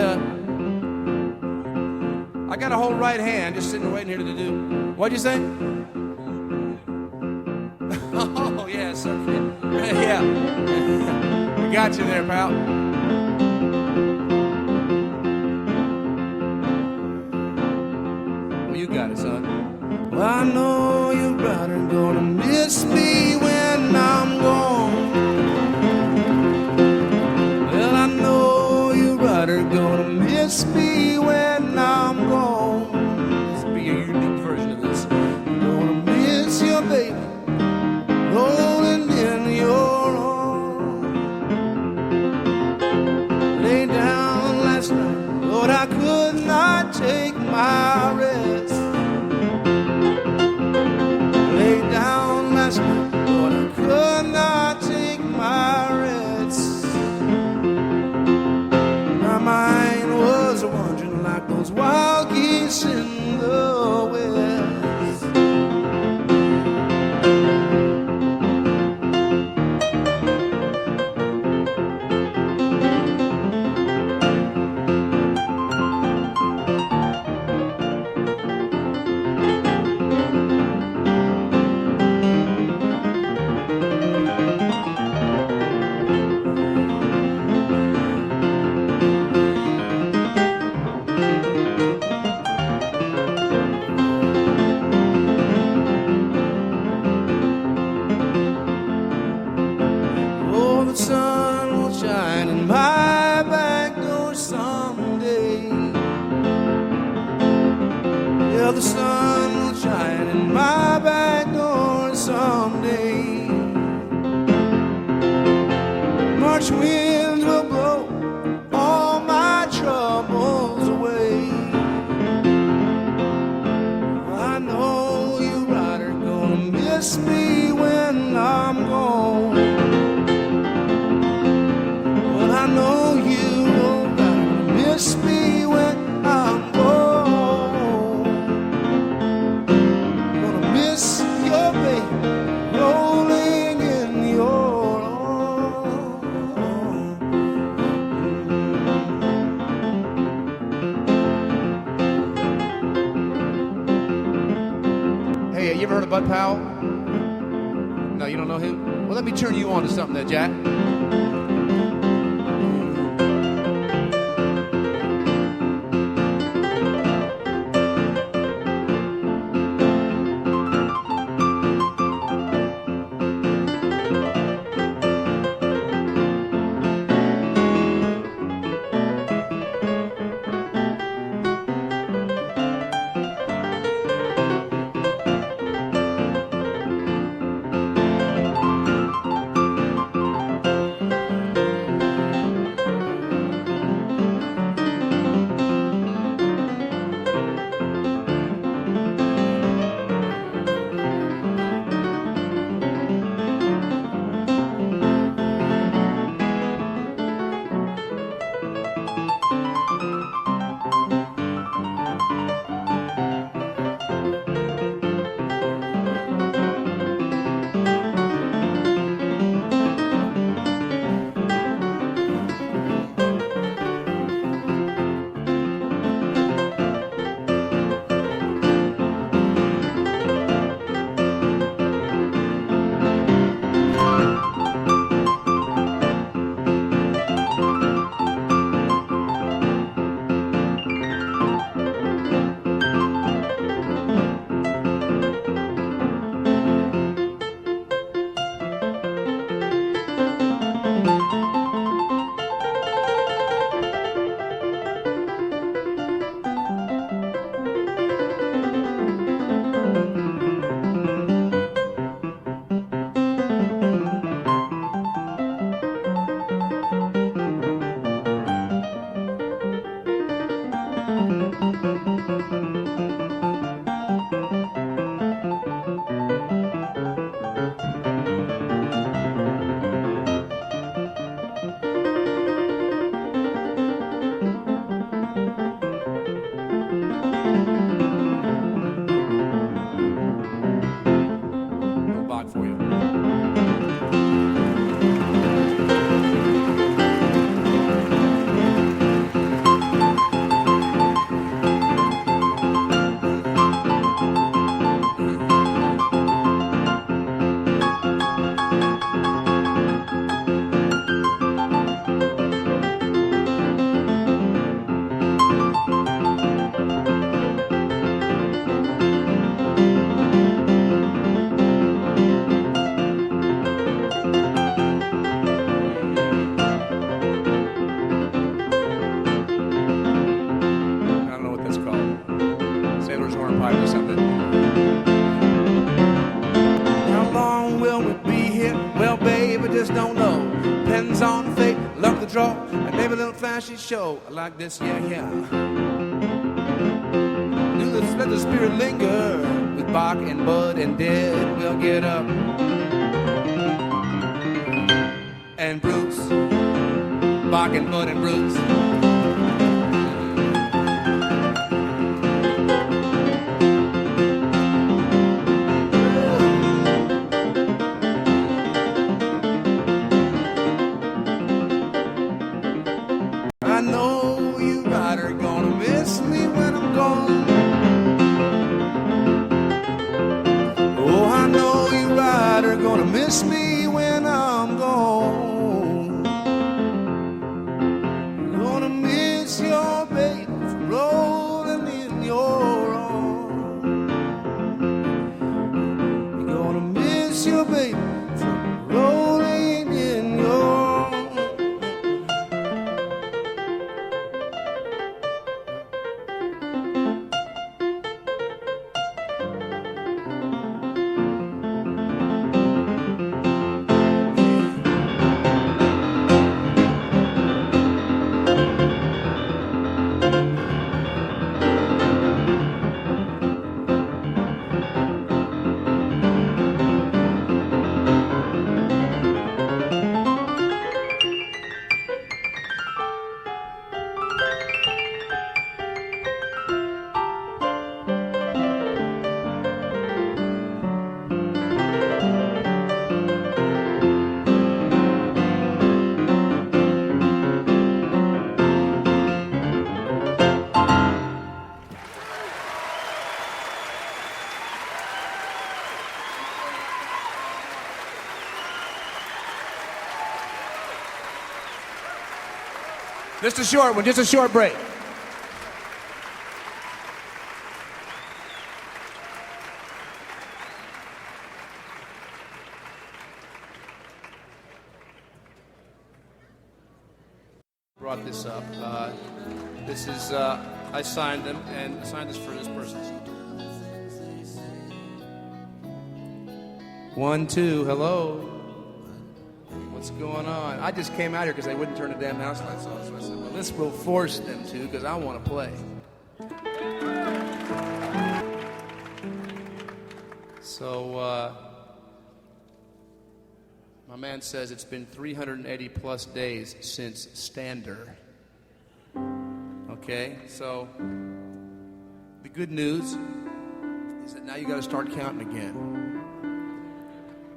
I got a whole right hand just sitting waiting here to do. What'd you say? Oh, yeah, so yeah. We got you there, pal. Well, you got it, son. Well, I know your brother gonna miss me when I'm gone. Well, I know your brother gonna miss me when I'm gone. This will be a unique version of this. Gonna miss your baby rolling in your arms. Lay down last night, Lord, I could not take my rest. Lay down last night, Well, the sun will shine in my back door someday. March winds will blow all my troubles away. I know you rider gonna miss me when I'm gone. Well, I know you rider miss me when I'm gone. Gonna miss your baby rolling in your arms. Hey, you ever heard of Bud Powell? No, you don't know him? Well, let me turn you on to something there, Jack. Bach for you. Hornpipe or something. How long will we be here? Well, babe, I just don't know. Depends on fate, luck of the draw, and maybe a little flashy show like this, yeah. Let the spirit linger with Bach and Bud and Dead. We'll get up and Bruce, Bach and Bud and Bruce. I know you rider gonna miss me when I'm gone. Oh, I know you rider gonna miss me when I'm gone. Gonna miss your baby rolling in your arms. You're gonna miss your baby rolling in your arms. Just a short one, just a short break. Brought this up. This is, I signed them, and I signed this for this person. 1, 2, hello. What's going on? I just came out here because they wouldn't turn the damn house lights off. So I said, well, this will force them to because I want to play. So, my man says it's been 380 plus days since Stander. Okay, so the good news is that now you got to start counting again.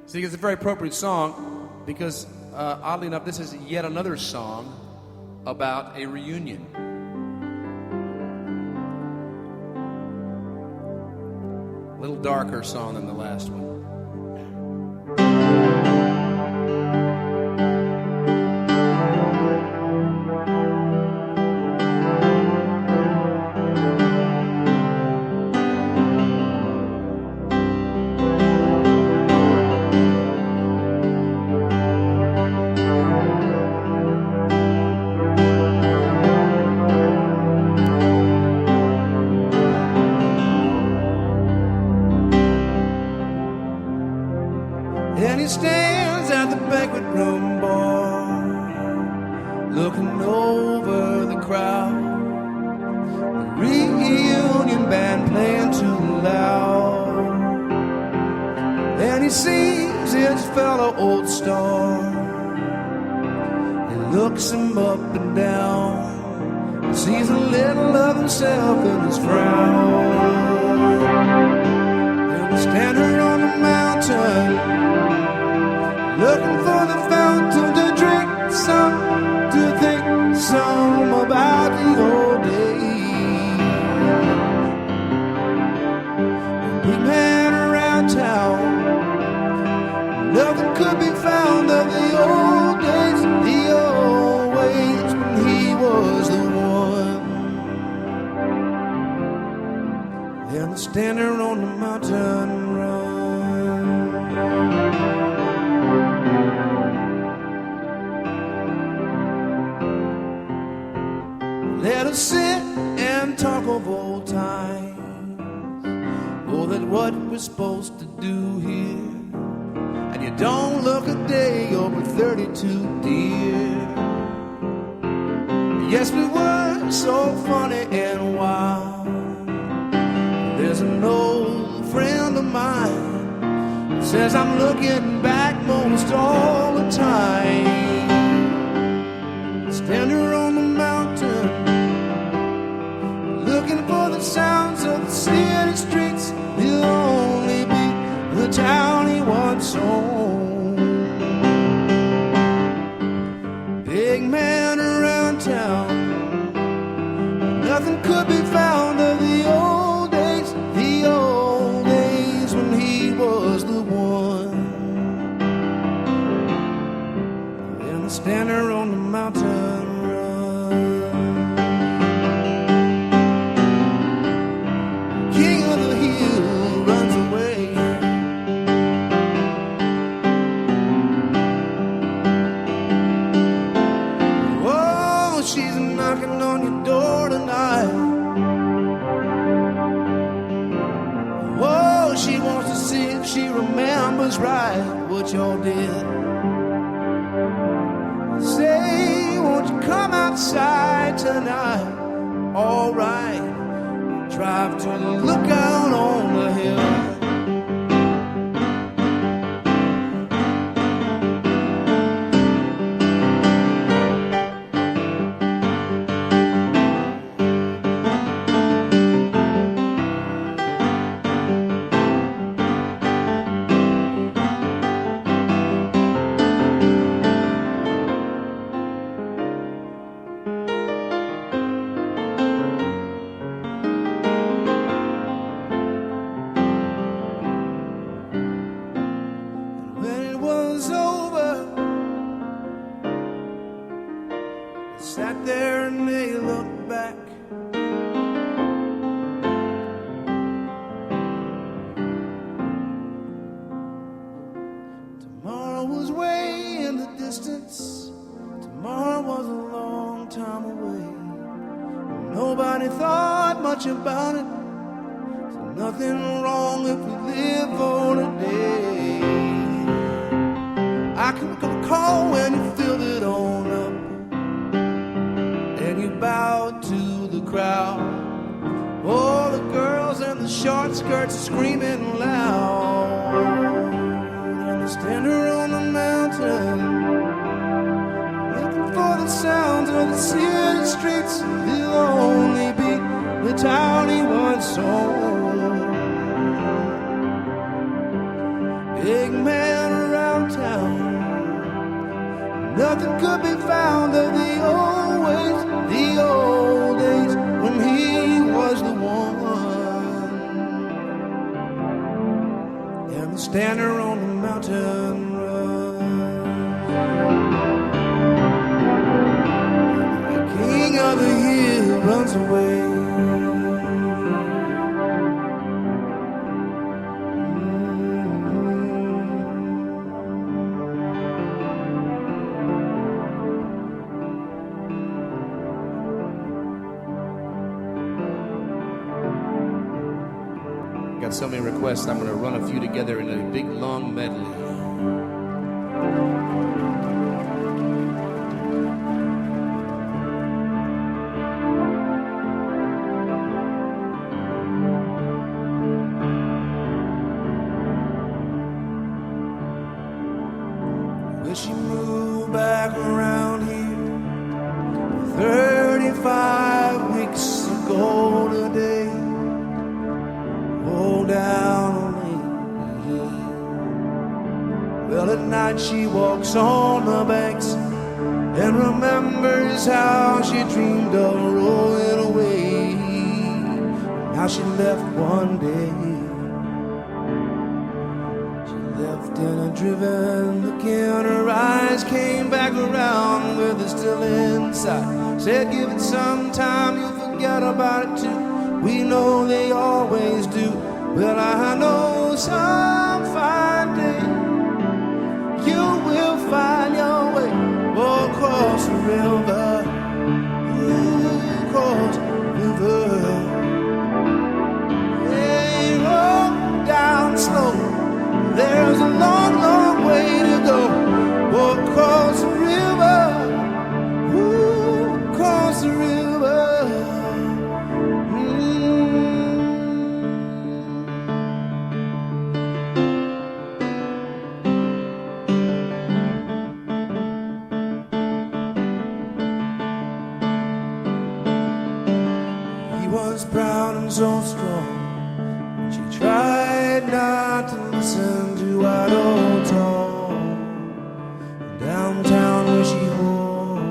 See, it's a very appropriate song because, oddly enough, this is yet another song about a reunion. A little darker song than the last one. nobody thought much about it. So nothing wrong if we live for today. I can call when you filled it on up and you bowed to the crowd. All the girls in the short skirts screaming loud. And the stander on the mountain, looking for the sounds of the city streets. He'll only be the town he once owned. Big man around town, nothing could be found of the old ways, the old days when he was the one. And the stander on the mountain runs. The king of the hill runs away. Got so many requests, I'm gonna run a few together in a big long medley. Wish you moved back around here 35 weeks ago today. Down on me. Well, at night she walks on the banks and remembers how she dreamed of rolling away. How she left one day. She left in a driven look in her eyes, came back around with her still inside. Said give it some time, you'll forget about it too. We know they always do. Well, I know some fine day you will find your way across the river, across the river. Hey, roll down slow. There's a long, long way to go across the river, across the river. Proud and so strong, but she tried not to listen to idle talk. Downtown where she wore,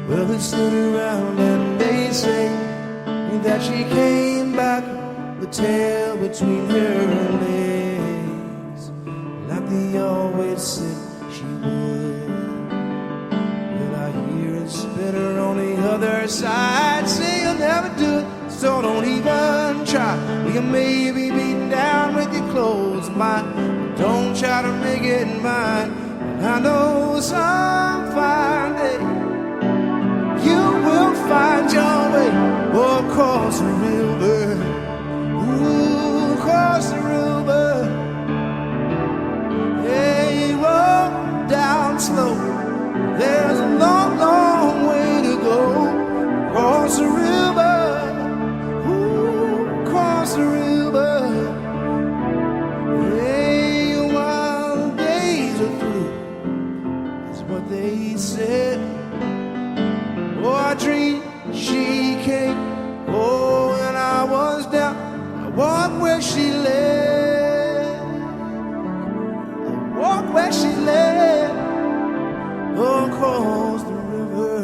well, they stood around and they say that she came back, the tail between her legs, like they always said she would. Well, I hear it spitter on the other side, say you'll never do it, so don't even try. We can maybe be down with your clothes, mine. Don't try to make it mine. I know some fine day you will find your way across the river, across the river. Hey, roll down slow. There's a long, long way to go across the river, across the river. Hey, while the days are through, is what they said. Oh, I dreamed she came. Oh, when I was down, I walked where she lay. I walked where she lay. Across the river,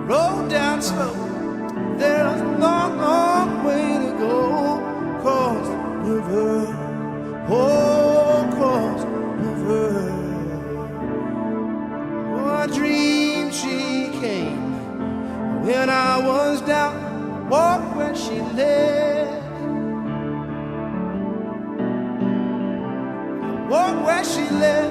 roll down slow. There's a long, long way to go across the river, across the river. Oh, I dreamed she came when I was down, walked where she lay. Walk where she lay,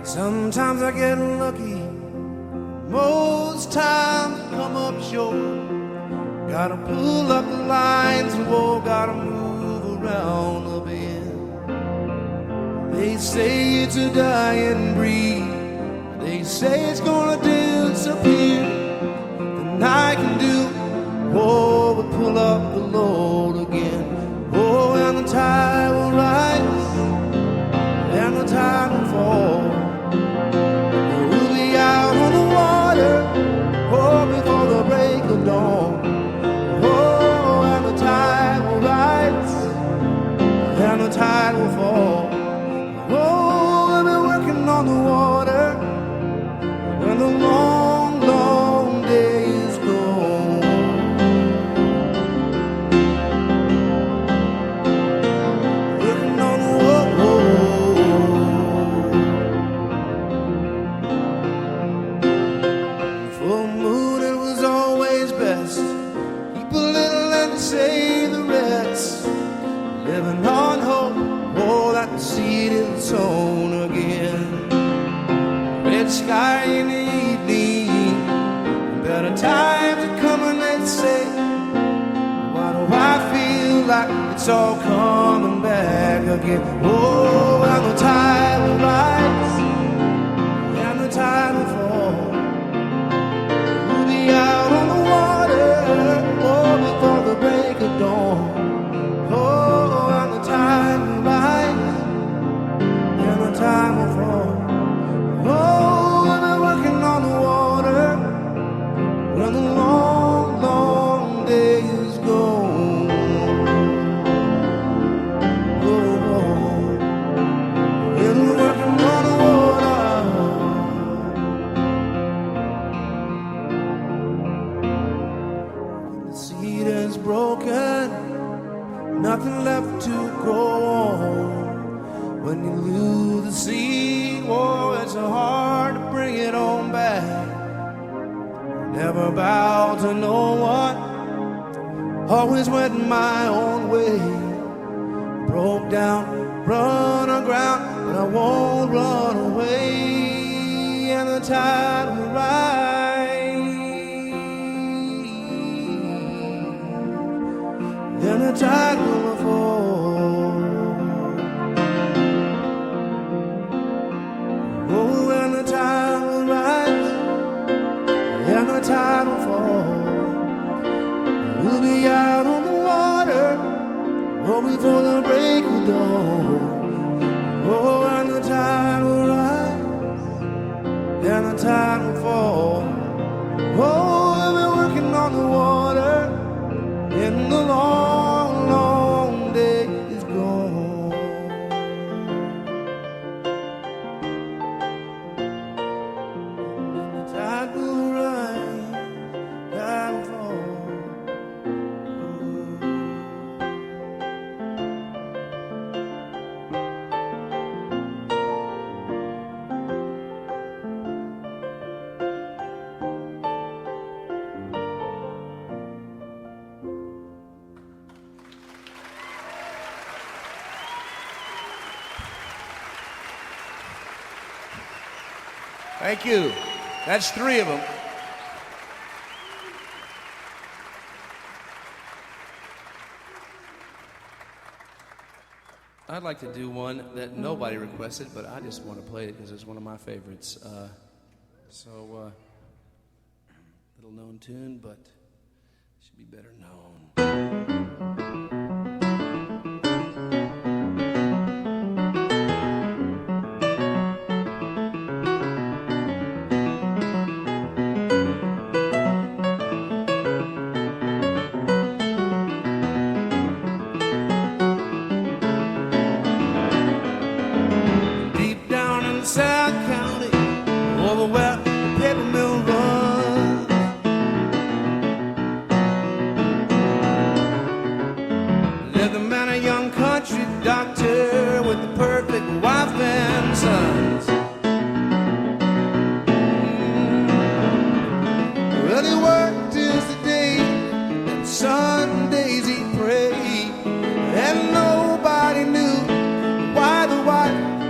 Sometimes I get lucky, most times I come up short. Gotta pull up the lines and whoa, gotta move around a bit. They say it's a dying breed, they say it's gonna disappear. Then I can do, whoa, but pull up the load again. Oh, and the tide will rise, and the tide will fall. We'll be out on the water, oh, before the break of dawn. Oh, and the tide will rise, and the tide will fall. Oh, we'll be working on the water when the long, long day is gone. Working on the water. Full moon, it was always best. Keep a little and save the rest. Living on hope, oh, that the seed is sown again. Red sky in the evening, better times are coming, they say. Why do I feel like it's all coming back again? Oh, and the tide will rise, and the tide will fall. We'll be out on the water, oh, before the break of dawn. Oh, and the tide will rise, and the tide will fall. Oh, we've been working on the water when the long, long day is gone. Oh, we've been working on the water. The seed is broken, nothing left to grow on. When you lose the seed, oh, it's so hard to bring it on back. Never bow to no one, always went my own way. Broke down, run aground, but I won't run away. And the tide will rise, and the tide will fall. Oh, and the tide will rise, and the tide will fall. We'll be out on the water, oh, before the break of dawn. Oh, and the tide will rise, and the tide will fall. Oh, we'll be working on the water, and the long, long day is gone. Tide will rise, tide will fall. Thank you. That's 3 of them. I'd like to do one that nobody requested, but I just want to play it because it's one of my favorites. Little known tune, but should be better known.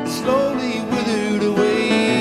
Slowly withered away.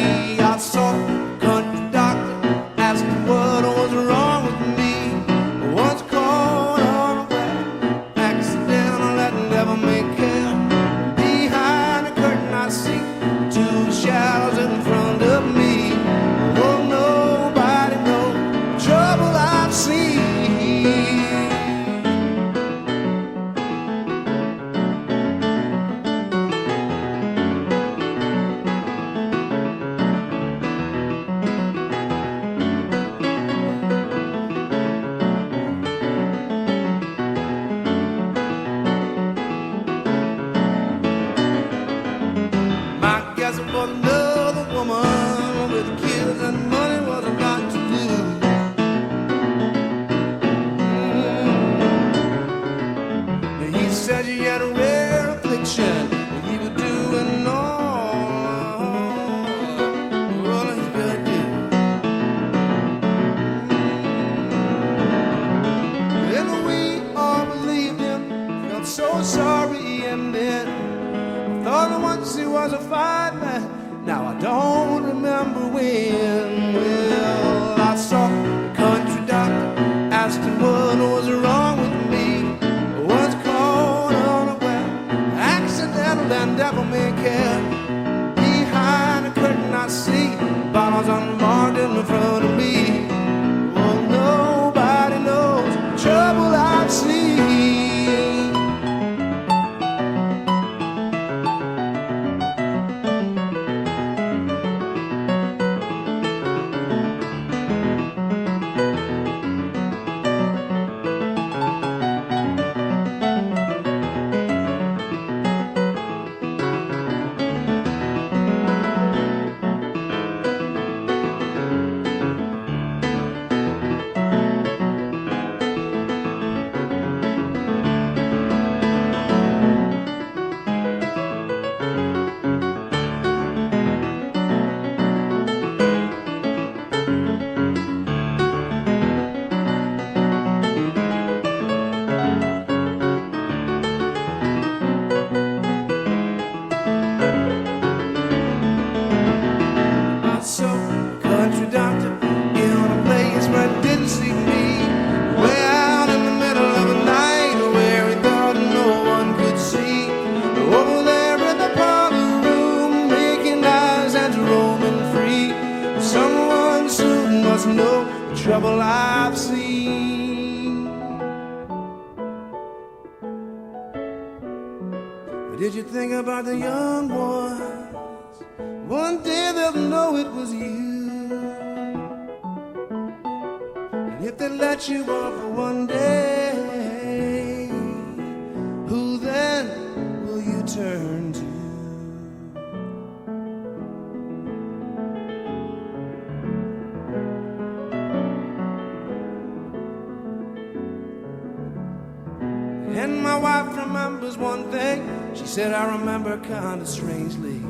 said you had a rare affliction. You were doing all you could do. And we all believed him, felt so sorry, and then I thought that once he was a fine man. Now I don't remember when. Well, I saw the country doctor, asked him what was wrong with me. Was caught unaware, accidental and devil may care. Behind the curtain I see bottles unmarked in front of me. Well, nobody knows the trouble I've seen. Trouble I've seen. Did you think about the young ones? One day they'll know it was you. And if they let you off for one day, who then will you turn to? And my wife remembers one thing. She said, I remember kind of strangely.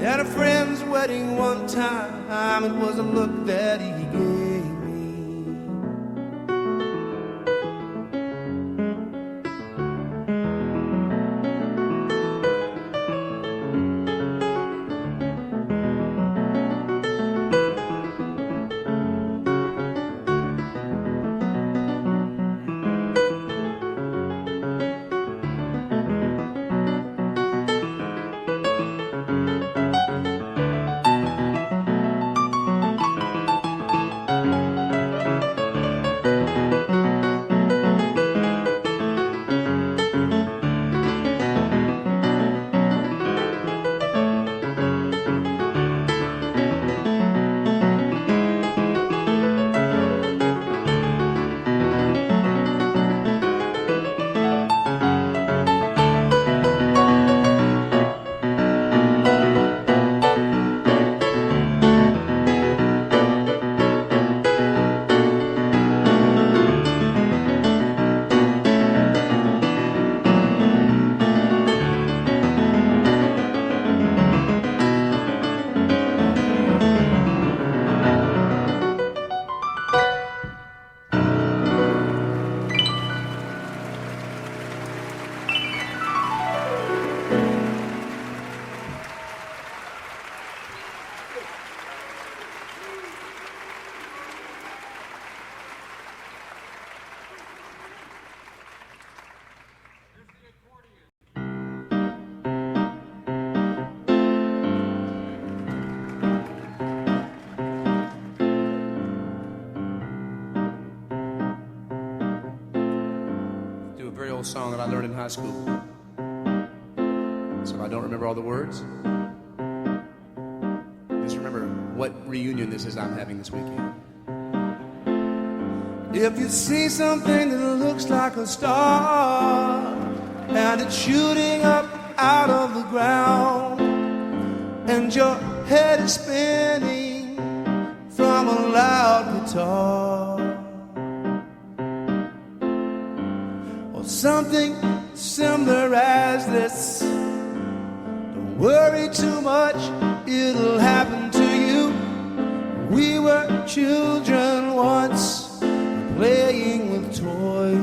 At a friend's wedding one time, it was a look that he gave me. Song that I learned in high school. So I don't remember all the words. Just remember what reunion this is I'm having this weekend. If you see something that looks like a star and it's shooting up out of the ground and your head is spinning from a loud guitar, something similar as this. Don't worry too much, it'll happen to you. We were children once, playing with toys.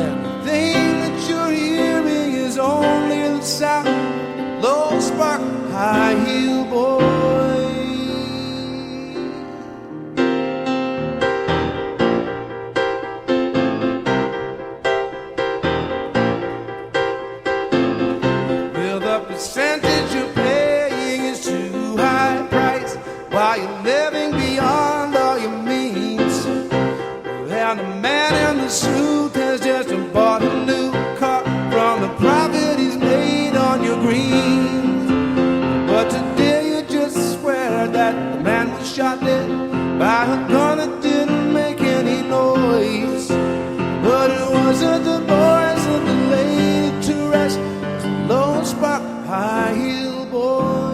And the thing that you're hearing is only the sound of low spark high heel boy. Well, the percentage you're paying is too high price while you're living beyond all your means. And the man in the suit has just bought a new car from the profit he's made on your greens. But today you just swear that the man was shot dead by a gun that didn't make any noise. But it wasn't the noise that laid it to rest. It's the low spark high heel boy.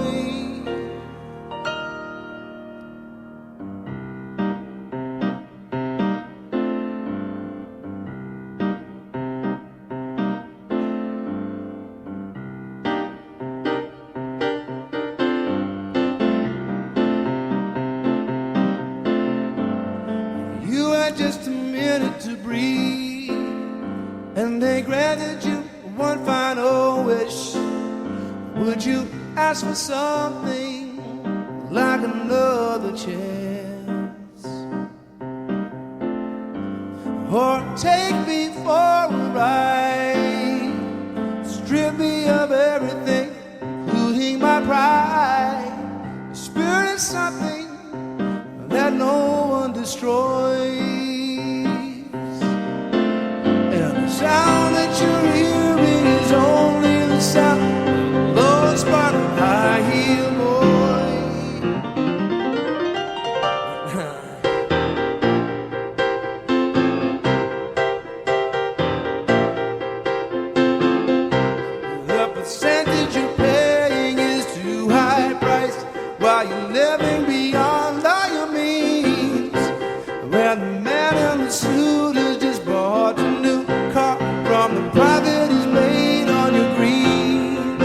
You had just a minute to breathe, and they granted you one final wish. Would you ask for something like another chance? Or take me for a ride, strip me of everything, including my pride. The spirit is something that no one destroys. And the sound that you're hearing is only the sound of low spark high heel boy. The percentage you're paying is too high priced while you're living beyond all your means. When the man in the suit has just bought a new car from the profit he's made on your greens.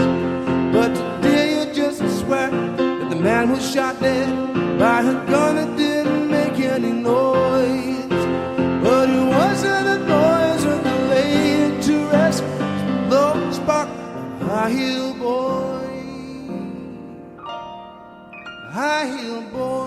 But today you just swear that the man was shot dead by a gun that didn't make any noise. But it wasn't a noise when they laid it to rest. Low spark high heel boy, high heel boy.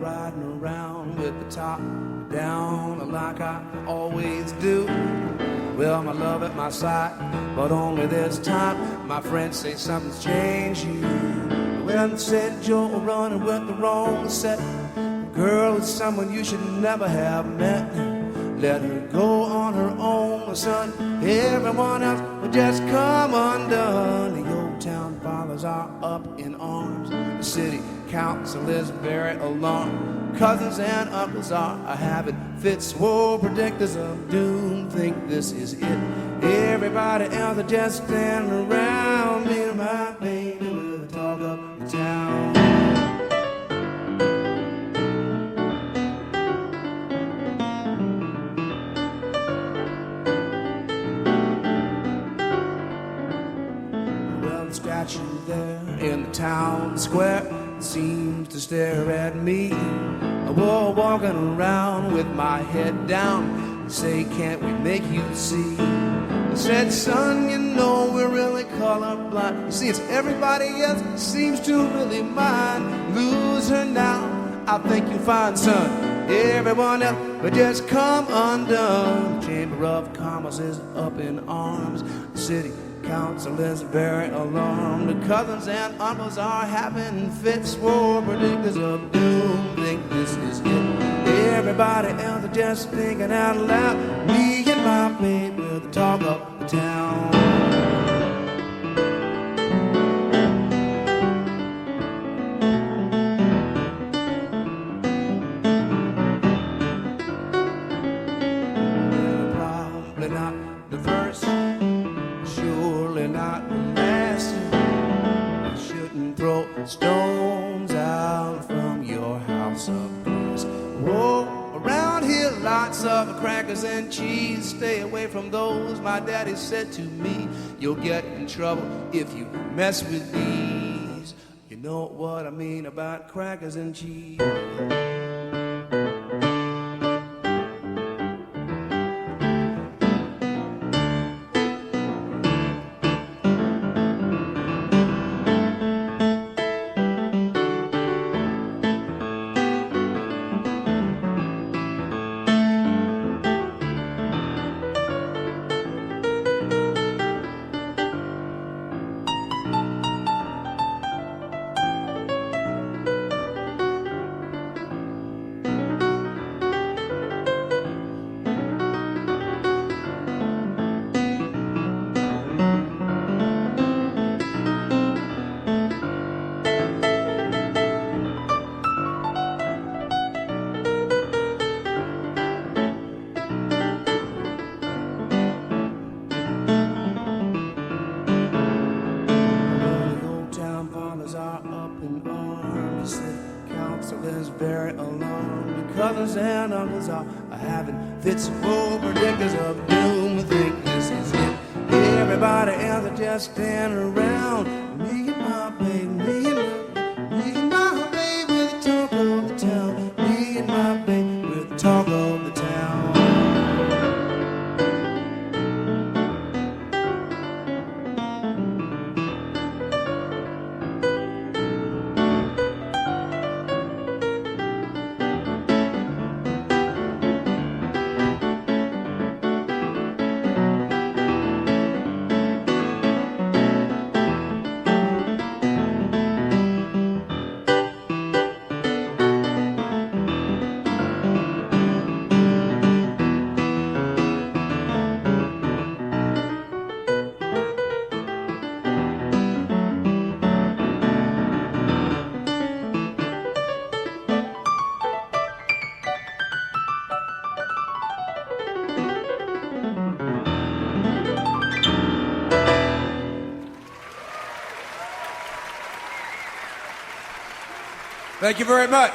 Riding around with the top down like I always do. Well, my love at my side, but only this time. My friends say something's changed you. When they said you're running with the wrong set, the girl is someone you should never have met. Let her go on her own, son. Everyone else will just come undone. The old town fathers are up in arms. The city council is very alarmed. Cousins and uncles are having fits. War predictors of doom think this is it. Everybody else are just standing around. Me and my baby will talk up the town. Well, the statue there in the town square seems to stare at me. I was walking around with my head down. Say, can't we make you see? I said, son, you know we're really colorblind. You see, it's everybody else seems to really mind. Lose her now, I think you'll find, son. Everyone else would just come undone. Chamber of Commerce is up in arms. The city council is very alarmed. The cousins and uncles are having fits. For predictors of doom think this is it. Everybody else is just thinking out loud. Me and my baby are the talk of the town. Stones out from your house of glass. Whoa, around here lots of crackers and cheese. Stay away from those, my daddy said to me. You'll get in trouble if you mess with these. You know what I mean about crackers and cheese. And others are having fits for predictors of doom. Think this is it. Everybody else are just standing around. Me and my baby, me and my baby with the talk of the town. Me and my baby with the talk of the town. Thank you very much.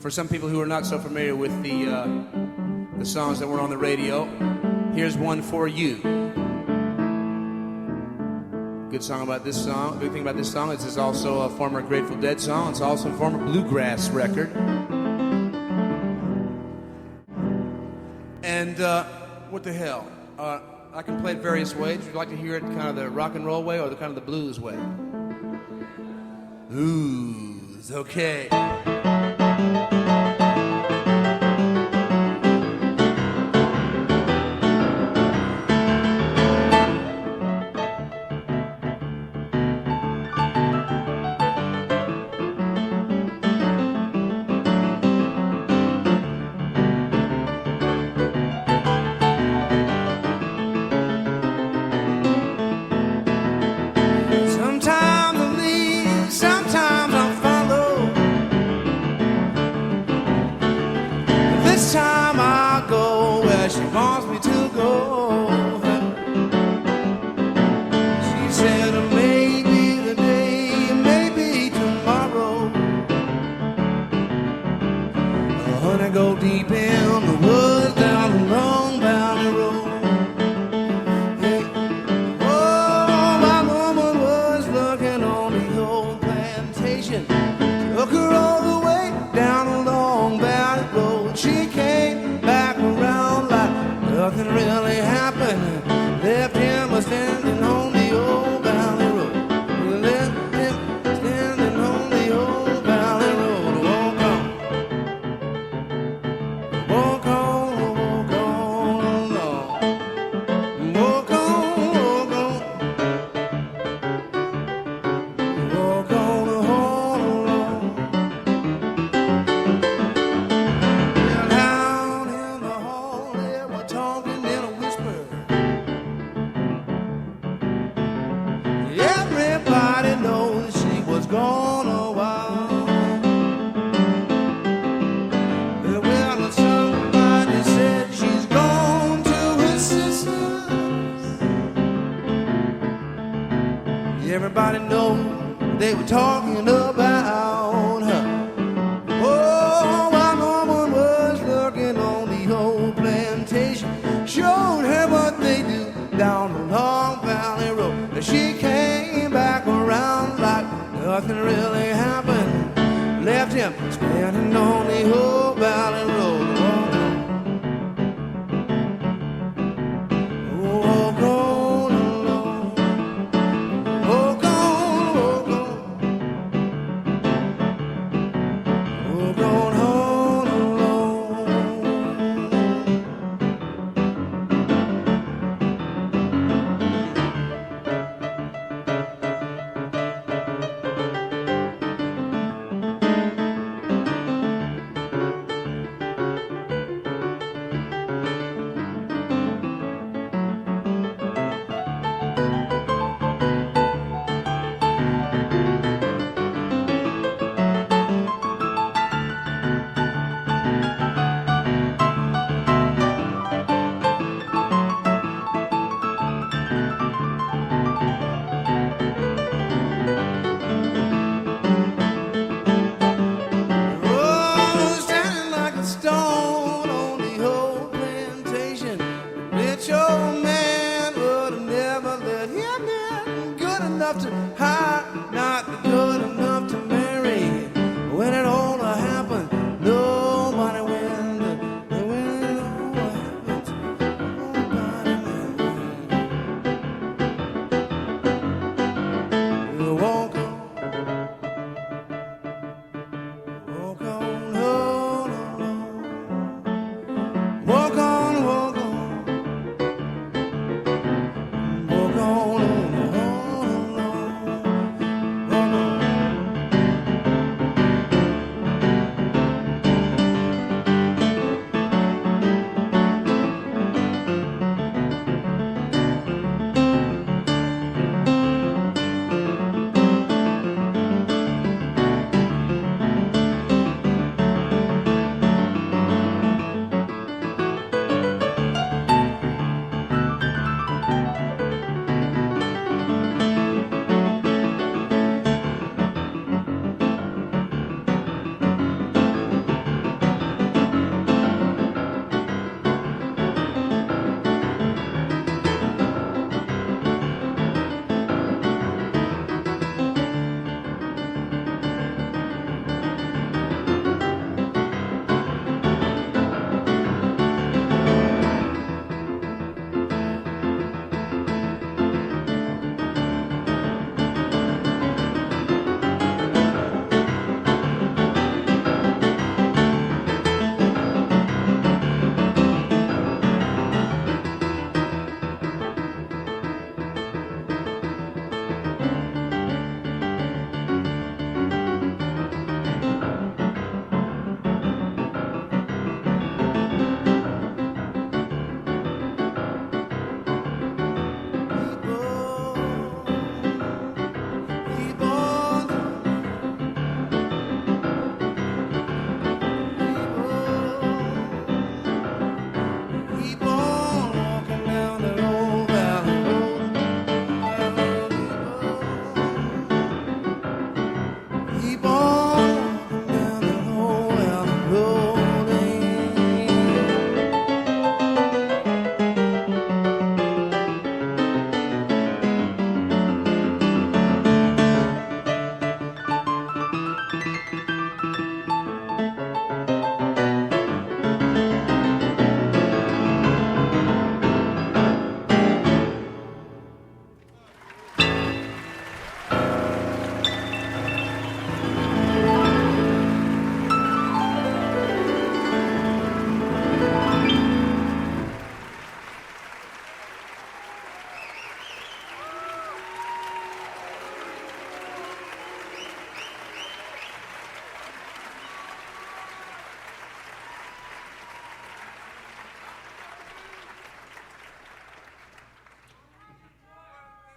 For some people who are not so familiar with the songs that were on the radio, here's one for you. Good song about this song. Good thing about this song is it's also a former Grateful Dead song. It's also a former bluegrass record. And what the hell? I can play it various ways. Would you like to hear it kind of the rock and roll way or the kind of the blues way? Blues, okay. She wants me to go. She said maybe the day, maybe tomorrow. Honey, go deep in the woods down the long valley road. Hey. Oh, my woman was looking on the old plantation. Took her all the way down the long valley road. She came gone a while. Well, somebody said she's gone to her sister's. Everybody knows they were talking about her. Oh, while no one was looking on the old plantation, showed her what they do down the Long Valley Road. And she came back around like nothing really happened. Left him standing on the old valley road. Walk on along. Walk on, walk on. Walk on along. Oh, standing like a stone on the old plantation. The rich old man would have never let him in. Good enough to hide, not good enough to marry. When it all happened, nobody went. When it all happened, nobody went. You walk on. Walk on, hold on. Walk on, walk on. Walk on, hold on. Walk on. Keep on, keep on walking down that old valley road. Keep on walking down that old valley road.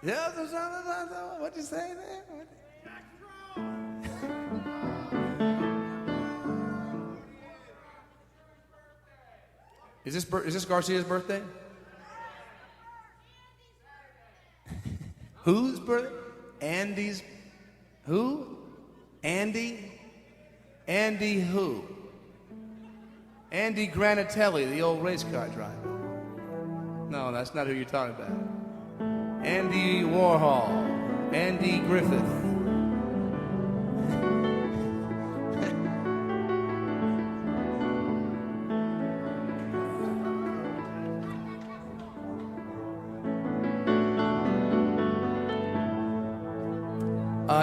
Yeah, what'd you say there? Is this Garcia's birthday? Whose birthday? Andy's. Who? Andy? Andy who? Andy Granatelli, the old race car driver. No, that's not who you're talking about. Andy Warhol. Andy Griffith.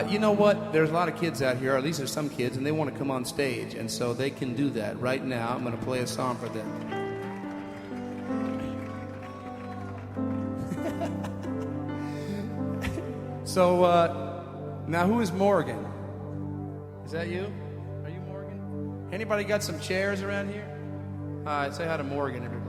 You know what? There's a lot of kids out here, or at least there's some kids, and they want to come on stage, and so they can do that right now. I'm going to play a song for them. So, now who is Morgan? Is that you? Are you Morgan? Anybody got some chairs around here? All right, say hi to Morgan, everybody.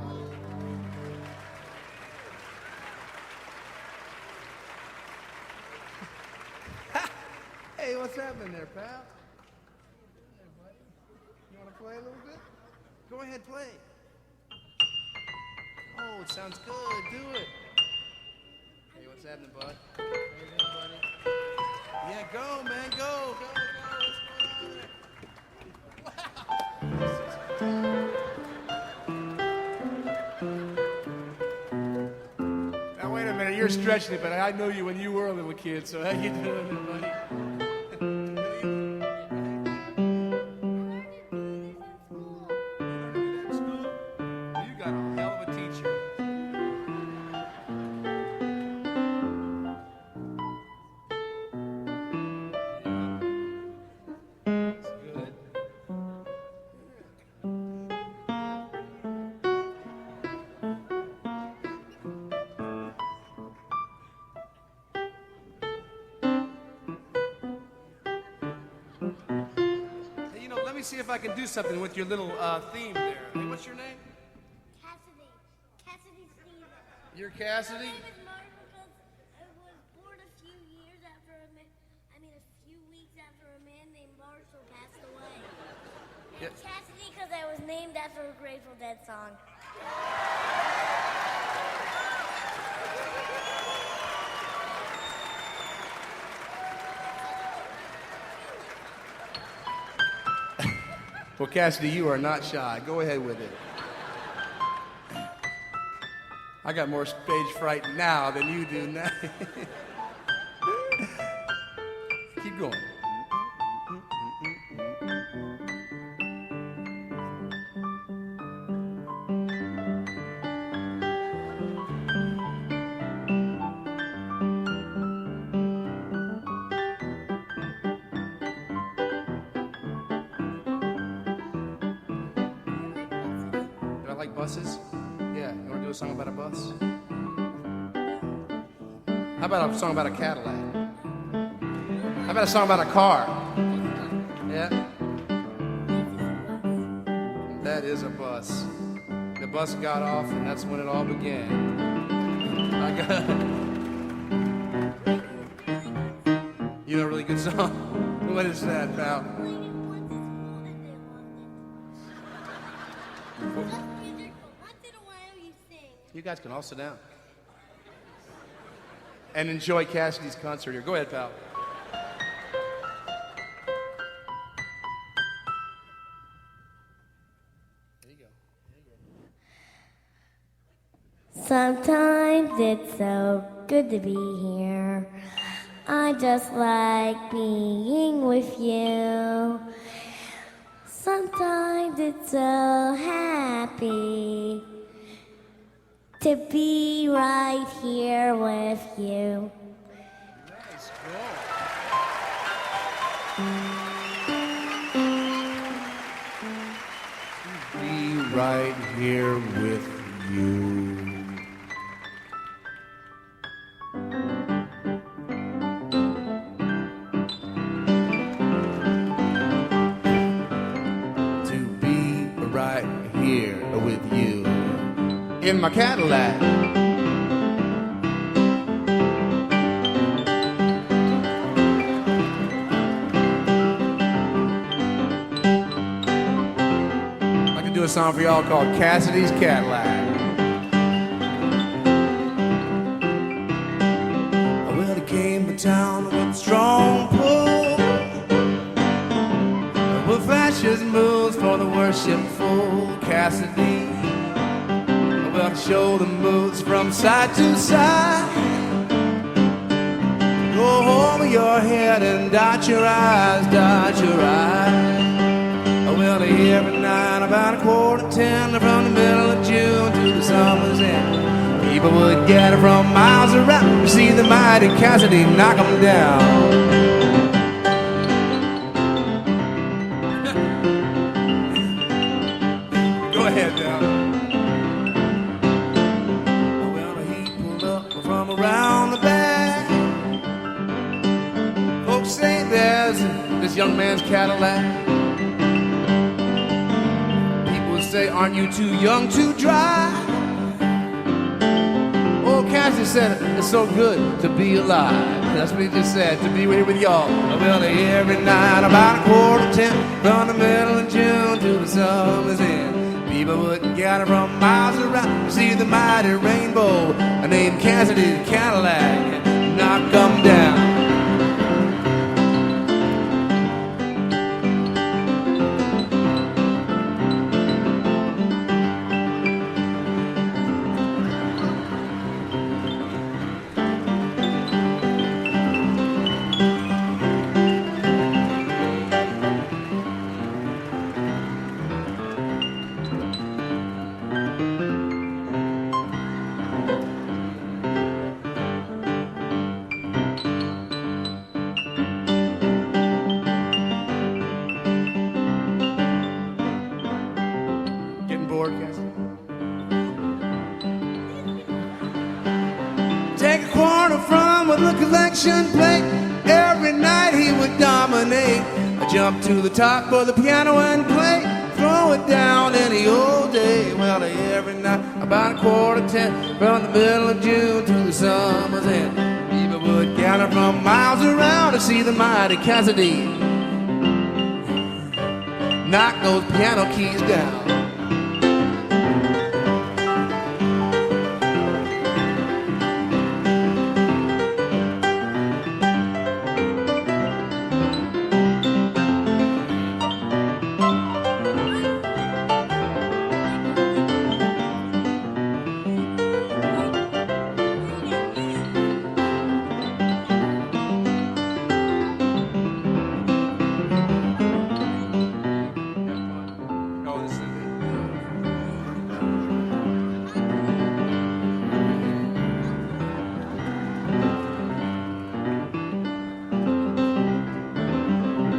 Hey, what's happening there, pal? Hey, buddy. You want to play a little bit? Go ahead, play. Oh, it sounds good. Do it. Hey, what's happening, bud? How you doing, buddy? Yeah, go, man. Go. What's going on there? Wow. Now, wait a minute. You're stretching it, but I know you when you were a little kid, so how you doing, buddy? Let me see if I can do something with your little theme there. Hey, what's your name? Cassidy. Cassidy Stevens. You're Cassidy? My name is Martin because I was born a few weeks after a man named Marshall passed away. And Cassidy because I was named after a Grateful Dead song. Well, Cassidy, you are not shy. Go ahead with it. I got more stage fright now than you do now. Keep going. Buses? Yeah, you want to do a song about a bus? How about a song about a Cadillac? How about a song about a car? Yeah? That is a bus. The bus got off, and that's when it all began. You know a really good song? What is that, pal? You guys can all sit down and enjoy Cassidy's concert here. Go ahead, pal. There you go. Sometimes it's so good to be here. I just like being with you. Sometimes it's so happy to be right here with you. Nice, cool. Be right here with you. To be right here with you. In my Cadillac. I can do a a song for y'all called Cassidy's Cadillac. Well, he came to town with a strong pull, with fascist moves for the worshipful Cassidy. Well, to show the moves from side to side. Go over your head and dot your eyes, dot your eyes. Well, every night about 9:45 from the middle of June to the summer's end, people would gather from miles around to see the mighty Cassidy knock them down. Go ahead now. Well, he pulled up from around the back. Folks say there's this young man's Cadillac. Say, aren't you too young to drive? Oh, Cassidy said, it's so good to be alive. That's what he just said, to be here with y'all. Well, every night about 9:45 from the middle of June to the summer's end, people would gather from miles around to see the mighty rainbow named Cassidy's Cadillac knock them down. Take a quarter from with a collection plate. Every night he would dominate. I jump to the top of the piano and play. Throw it down any old day. Well, every night about 9:45 from the middle of June to the summer's end, people would gather from miles around to see the mighty Cassidy knock those piano keys down.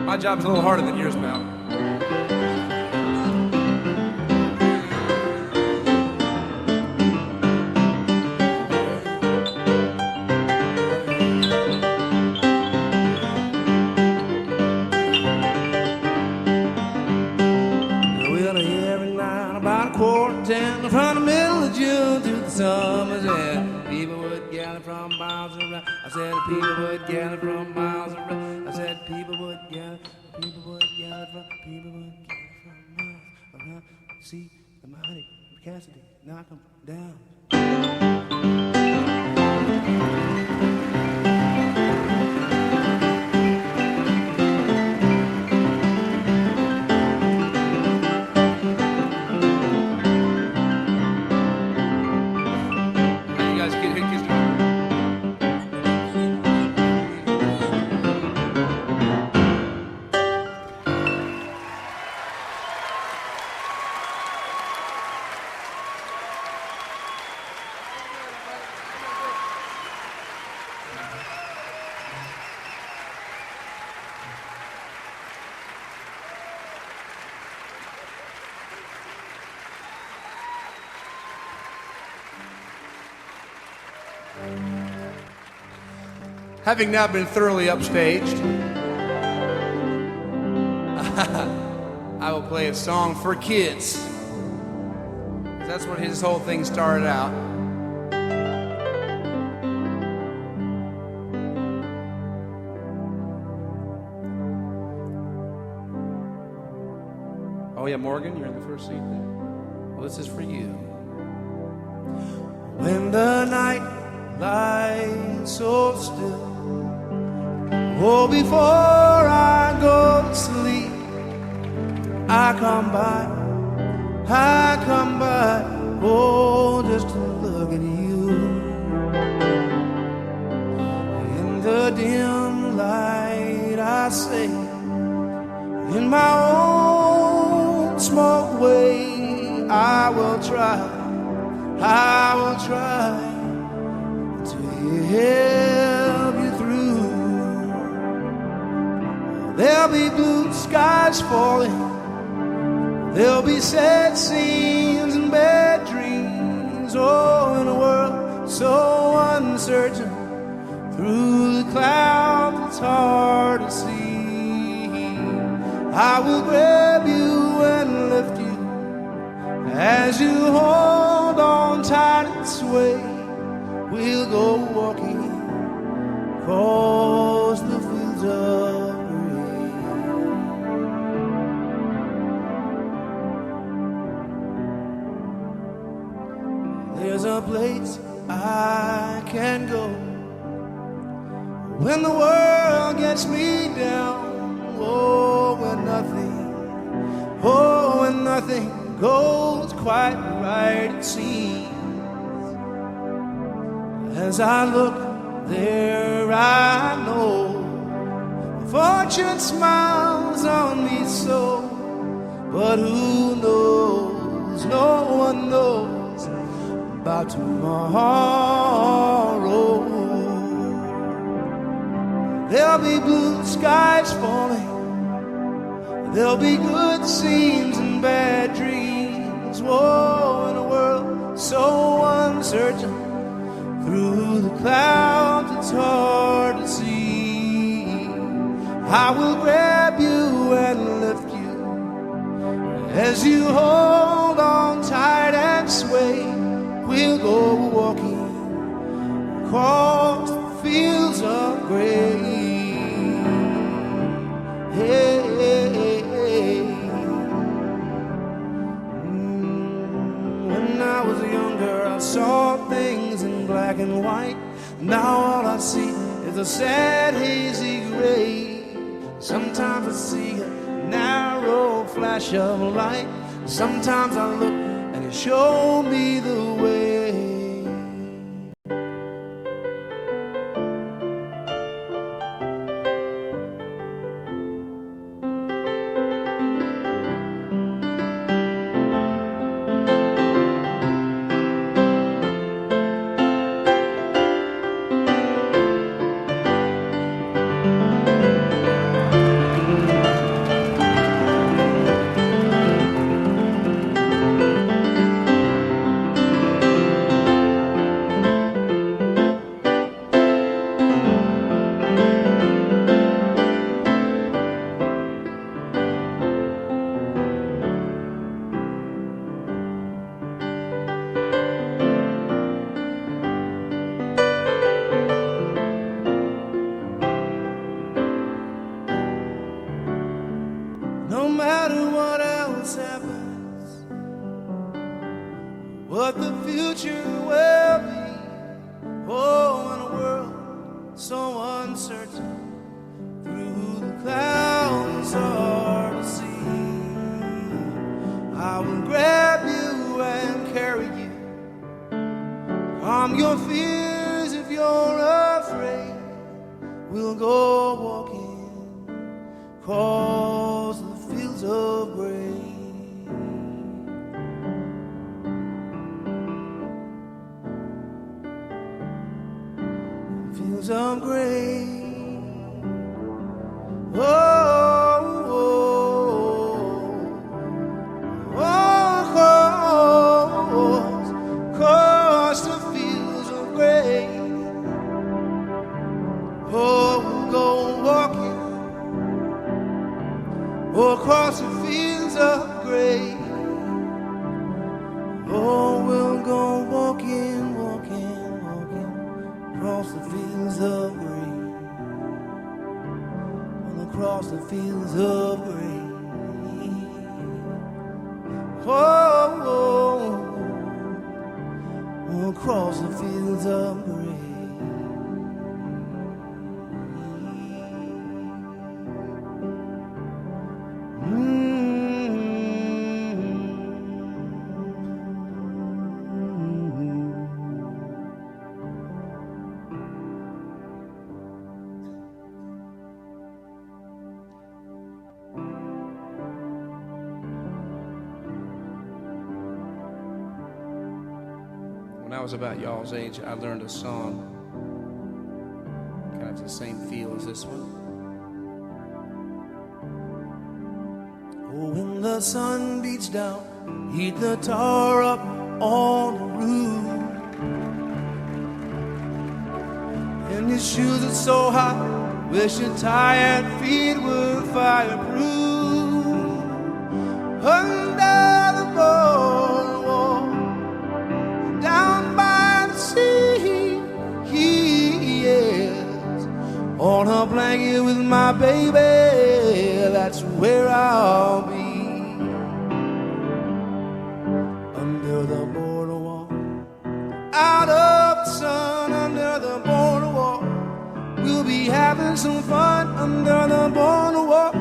My job's a little harder than yours, pal. Well, every night about 9:45 from the middle of June to the summer's end, people would gather from miles around. I said people would gather from miles around. I said people would gather from miles around. See the mighty Cassidy knock them down. Having now been thoroughly upstaged, I will play a song for kids. That's what his whole thing started out. Oh yeah, Morgan, you're in the first seat there. Well, this is for you. When the night lies so still, oh, before I go to sleep, I come by, oh, just to look at you. In the dim light I say, in my own small way, I will try to help you through. There'll be blue skies falling, there'll be sad scenes and bad dreams. Oh, in a world so uncertain, through the clouds it's hard to see. I will grab you and lift you as you hold on tight and sway. We'll go walking across the fields of grain. There's a place I can go when the world gets me down. Oh, when nothing goes quite right, it seems. As I look there, I know fortune smiles on me so. But who knows? No one knows about tomorrow. There'll be blue skies falling, there'll be good scenes and bad dreams. Whoa, in a world so uncertain, through the clouds it's hard to see. I will grab you and lift you as you hold on tight and sway. We'll go walking across the fields of grain. Hey, hey, hey. When I was younger, I saw things in black and white. Now all I see is a sad, hazy gray. Sometimes I see a narrow flash of light. Sometimes I look and it shows me the way. What the future will be. Oh, in a world so uncertain, through the clouds hard to see. I will grab you and carry you. Calm your fears if you're afraid. We'll go walking across the fields of grain. Fields of grain. Oh, oh, oh, across the fields of grain. Oh, we'll go walking across the fields of grain. Oh, we'll go walking across the fields of grain, across the fields of grain. across the fields of gray. When I was about y'all's age, I learned a song kind of the same feel as this one. Oh, when the sun beats down, heat the tar up on the roof, and your shoes are so hot, wish your tired feet were fireproof. Under the boardwalk, down by the sea, he is on a blanket with my baby. That's where I'll be. Under the boardwalk, out of the sun, under the boardwalk, we'll be having some fun. Under the boardwalk,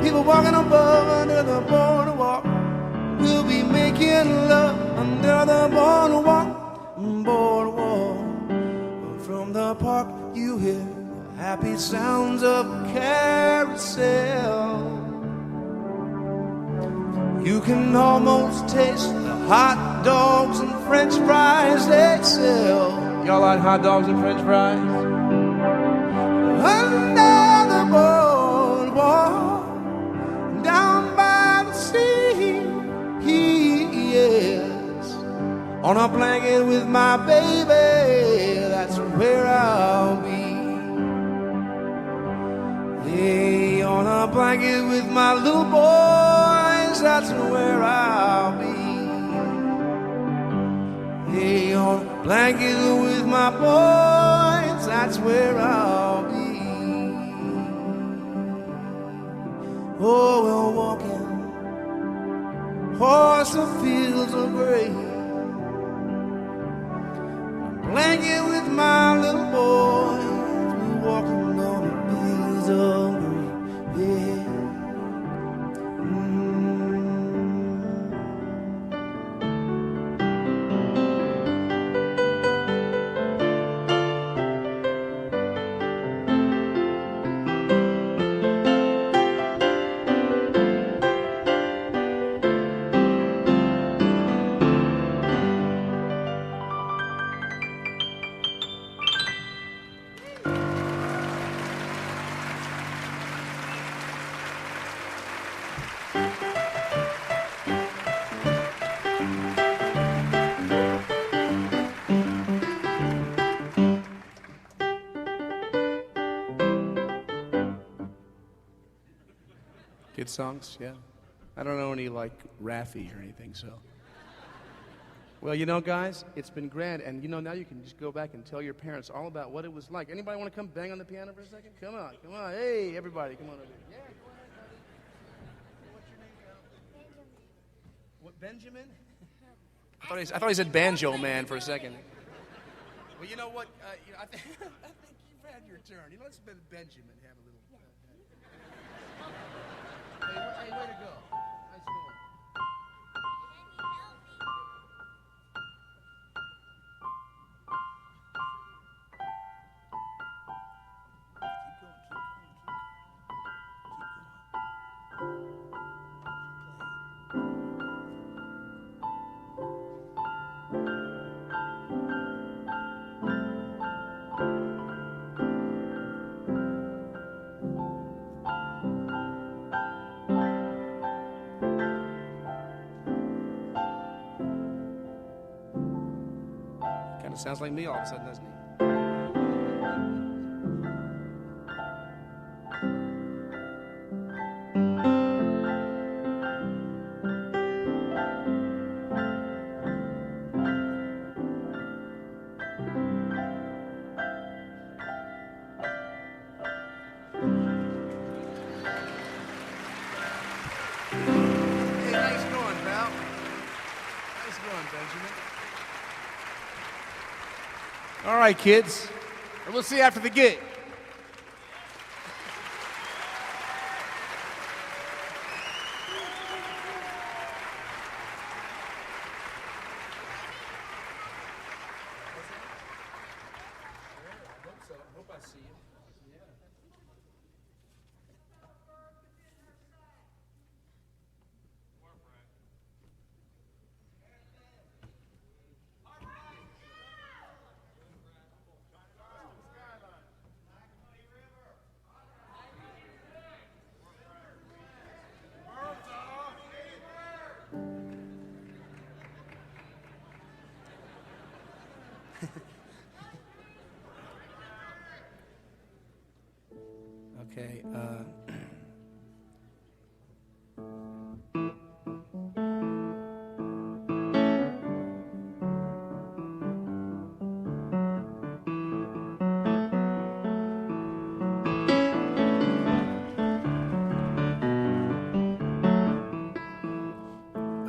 people walking above. Under the boardwalk, we'll be making love. Under the boardwalk, boardwalk. From the park you hear the happy sounds of a carousel. You can almost taste the hot dogs and French fries they sell. Y'all like hot dogs and French fries? Under the boardwalk, down by the sea, he is on a blanket with my baby. That's where I'll be. Hey, on a blanket with my little boys. That's where I'll be. Hey, on a blanket with my boys. That's where I'll be. Oh, we're walking across the fields of gray. Blanket with my little boys, we're walking on the fields of gray. Yeah. Good songs, yeah. I don't know any like Raffi or anything, so. Well, you know, guys, it's been grand, and you know, now you can just go back and tell your parents all about what it was like. Anybody want to come bang on the piano for a second? Come on, come on. Hey, everybody, come on over here. Yeah, go ahead, buddy. What's your name, Benjamin. What, Benjamin? I thought he said Banjo Man for a second. Well, you know what? I think you've had your turn. You know, let's let Benjamin have a little. Hey, way to go. Nice going. Sounds like me all of a sudden, doesn't he? Hey, nice. All right, kids. And we'll see you after the gig. Okay,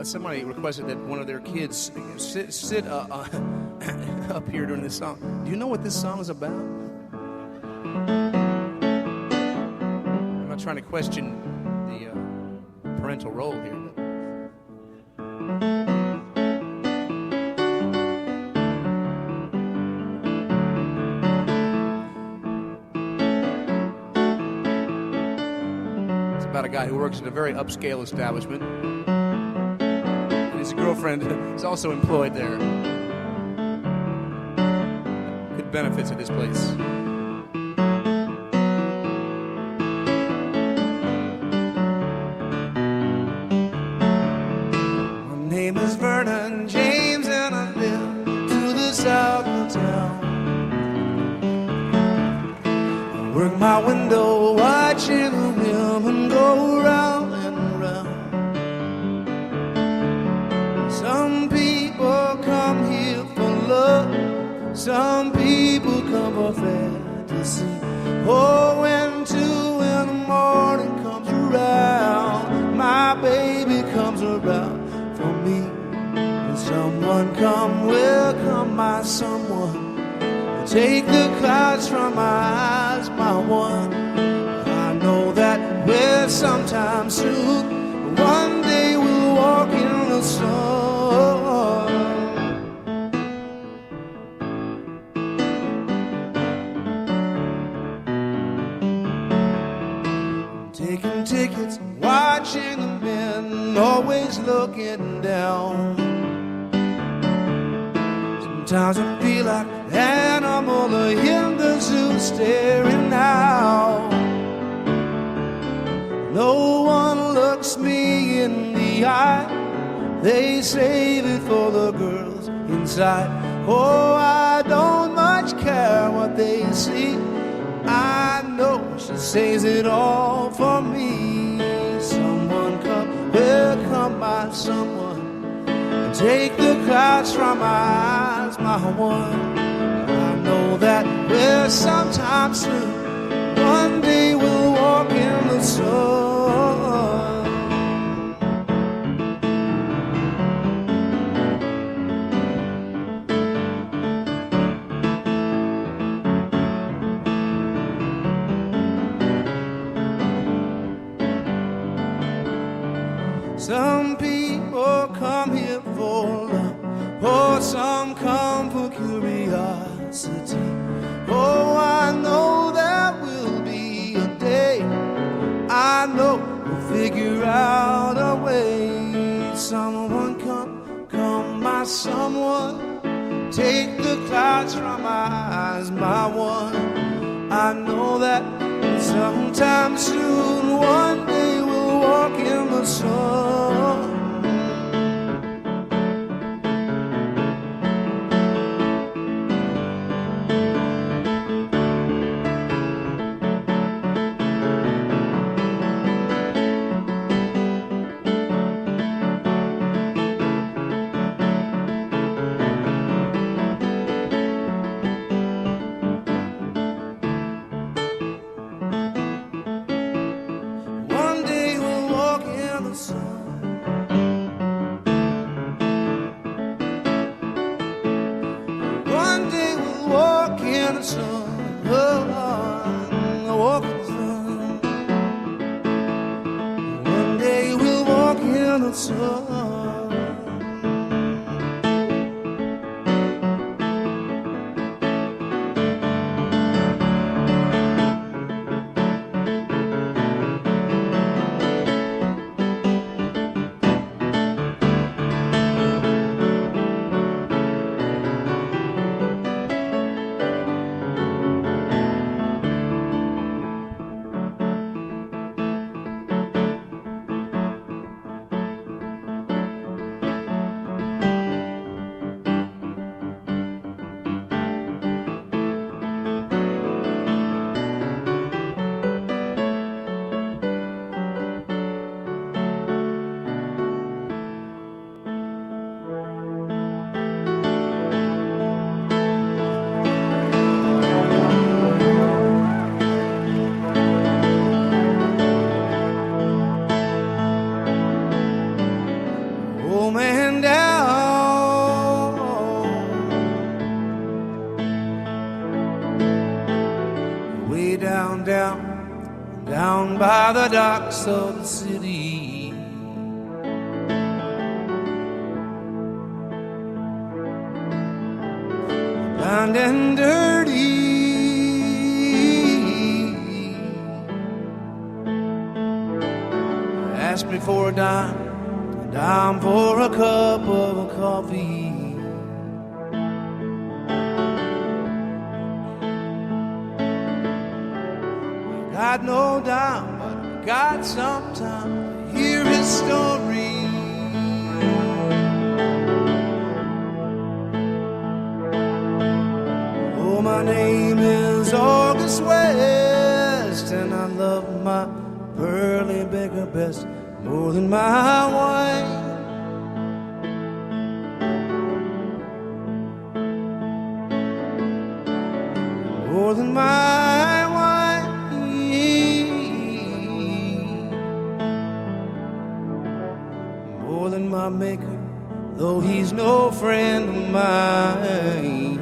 somebody requested that one of their kids sit up here during this song. Do you know what this song is about? I'm not trying to question the parental role here. It's about a guy who works at a very upscale establishment. His girlfriend is also employed there. Good benefits at this place. My name is Vernon James and I live to the south of town. I work my window watching the women go round and round. Some people come here for love, some people come for fantasy. Oh, when 2 in the morning comes around, my baby comes around for me. When someone come, will come my someone. Take the clouds from my eyes, my one. I know that we're sometime soon, one day we'll walk in the sun. Taking tickets, watching the men, always looking down. Sometimes I feel like an animal in the zoo staring out. No one looks me in the eye. They save it for the girls inside. Oh, I don't much care what they see. I know she saves it all for me. Someone come, will come by someone, and take the clouds from my eyes, my one. I know that we're sometime soon, one day we'll walk in the sun. Some people come here for love, or some come for curiosity. Oh, I know there will be a day, I know we'll figure out a way. Someone come my someone, take the clouds from my eyes, my one. I know that sometime soon, one day we'll walk in the sun. One day we'll walk in the sun. walk in the sun. One day we'll walk in the sun. Down by the docks of the city. Blind and dirty, asked me for a dime for a cup of coffee. Got no dime, but I got some time to hear his story. Oh, my name is August West, and I love my pearly beggar best more than my wine. More than my wine. More than my maker, though he's no friend of mine.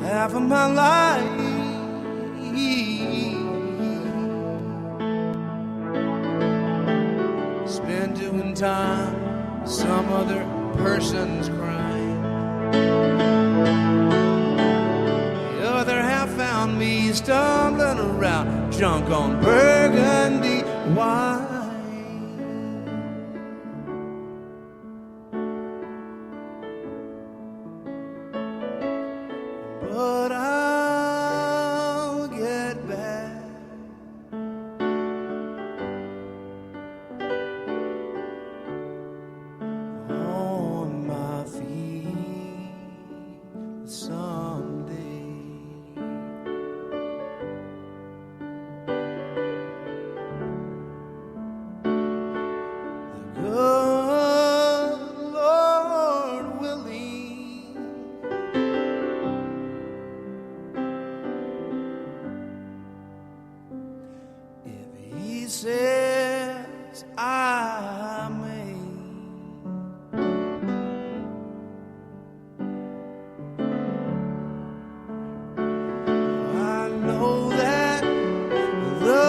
Half of my life spent doing time some other person's crime. The other half found me stumbling around, drunk on burgundy wine. But I'll get back on my feet someday. The good Lord willing. If he says I may, I know that the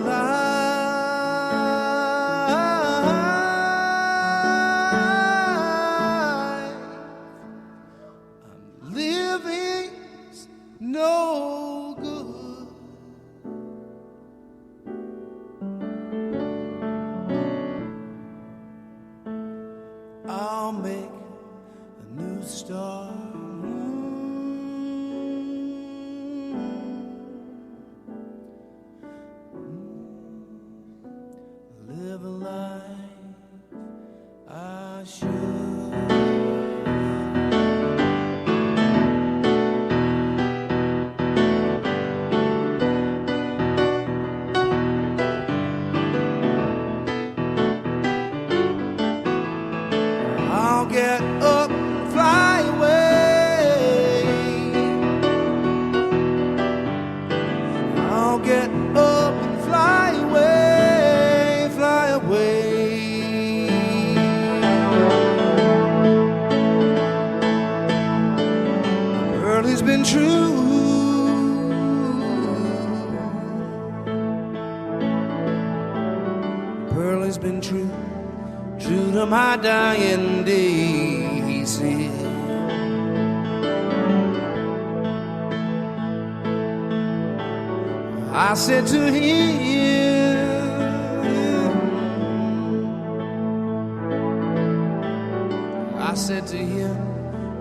life I'm living's no good. I'll make a new start. Live a life I should. I'll get up and fly away. my dying day, he said. I said to him, I said to him,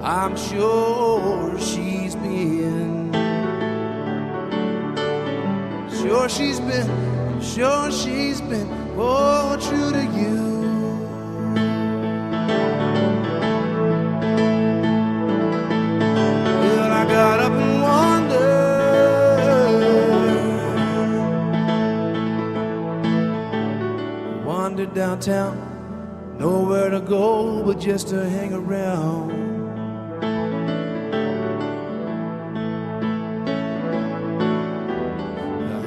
I'm sure she's been, sure she's been, sure she's been, oh, true to you. Well, I got up and wandered downtown, nowhere to go but just to hang around.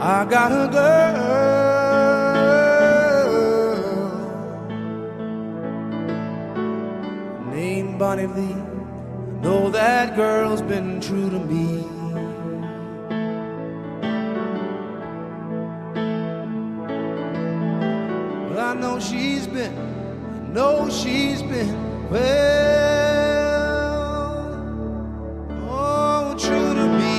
I got a girl named Bonnie Lee. I know that girl's been true to me. Well, I know she's been, well, oh, true to me.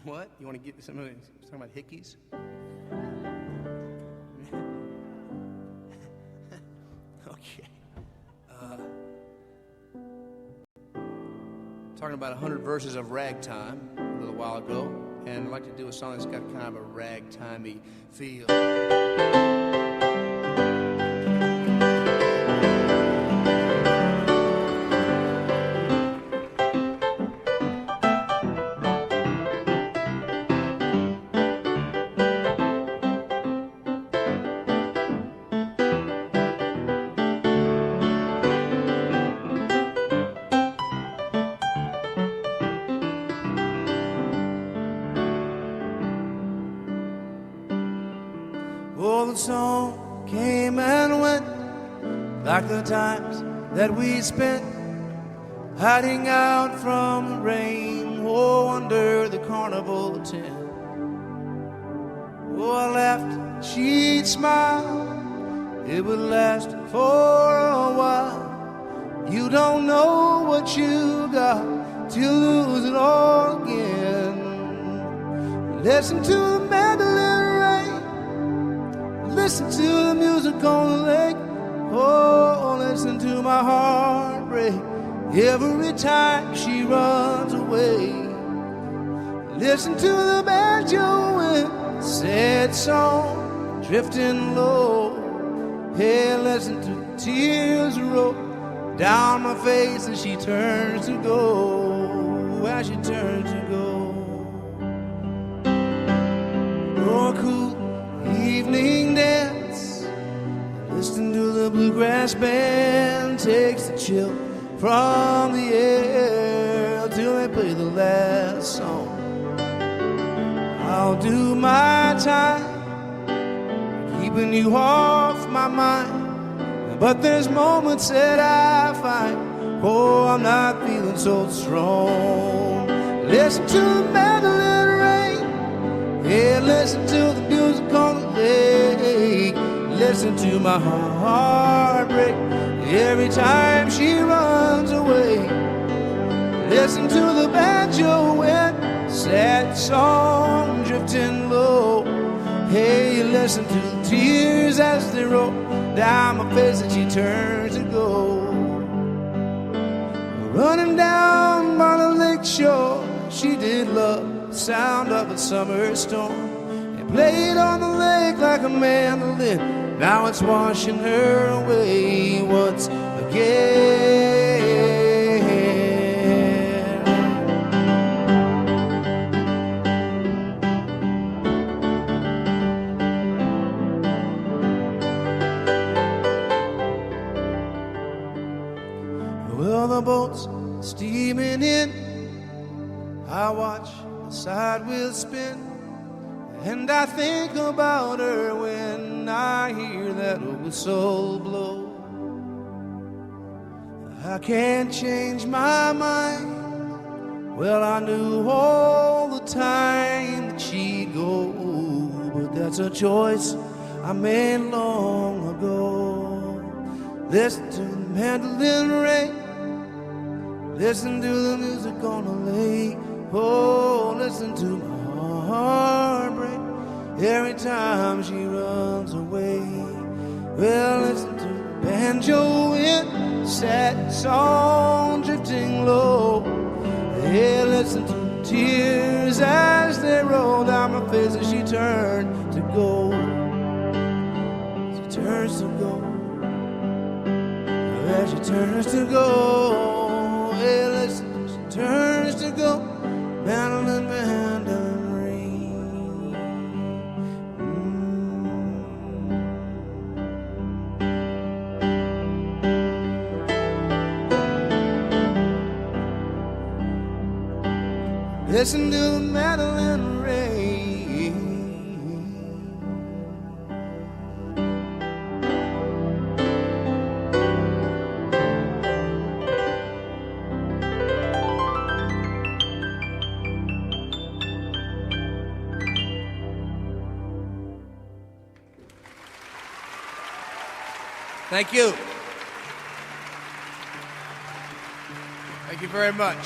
What? You want to get somebody talking about hickeys? Okay. Talking about 100 verses of ragtime a little while ago, and I'd like to do a song that's got kind of a ragtimey feel. Oh, the song came and went like the times that we spent hiding out from the rain, oh, under the carnival tent. Oh, I laughed, she'd smile. It would last for a while. You don't know what you got till you lose it all again. Listen to the Mandolin Rain. Listen to the music on the lake. Oh, listen to my heart break every time she runs away. Listen to the banjo and sad song drifting low. Hey, listen to tears roll down my face as she turns to go, as she turns to go. Oh, cool evening dance. Listen to the bluegrass band takes the chill from the air till they play the last song. I'll do my time keeping you off my mind. But there's moments that I find, oh, I'm not feeling so strong. Listen to the Mandolin Rain. Yeah, listen to the music on the lake. Listen to my heart break every time she runs away. Listen to the banjo and sad song drifting low. Hey, listen to the tears as they roll down my face as she turns to go. Running down by the lake shore, she did love the sound of a summer storm. It played on the lake like a mandolin. Now it's washing her away once again. Well, the boat's steaming in. I watch the side wheel spin, and I think about her when I hear that whistle blow. I can't change my mind. Well, I knew all the time that she'd go, but that's a choice I made long ago. Listen to the Mandolin Rain. Listen to the music on the lake. Oh, listen to my heart break every time she runs away. Well, listen to the banjo in sad song drifting low. Yeah, listen to the tears as they roll down my face as she turns to go. She turns to go. As she turns to go. Yeah, listen, she turns to go. Mandolin, Mandolin Rain. Listen to the Mandolin Rain. Thank you. Thank you very much.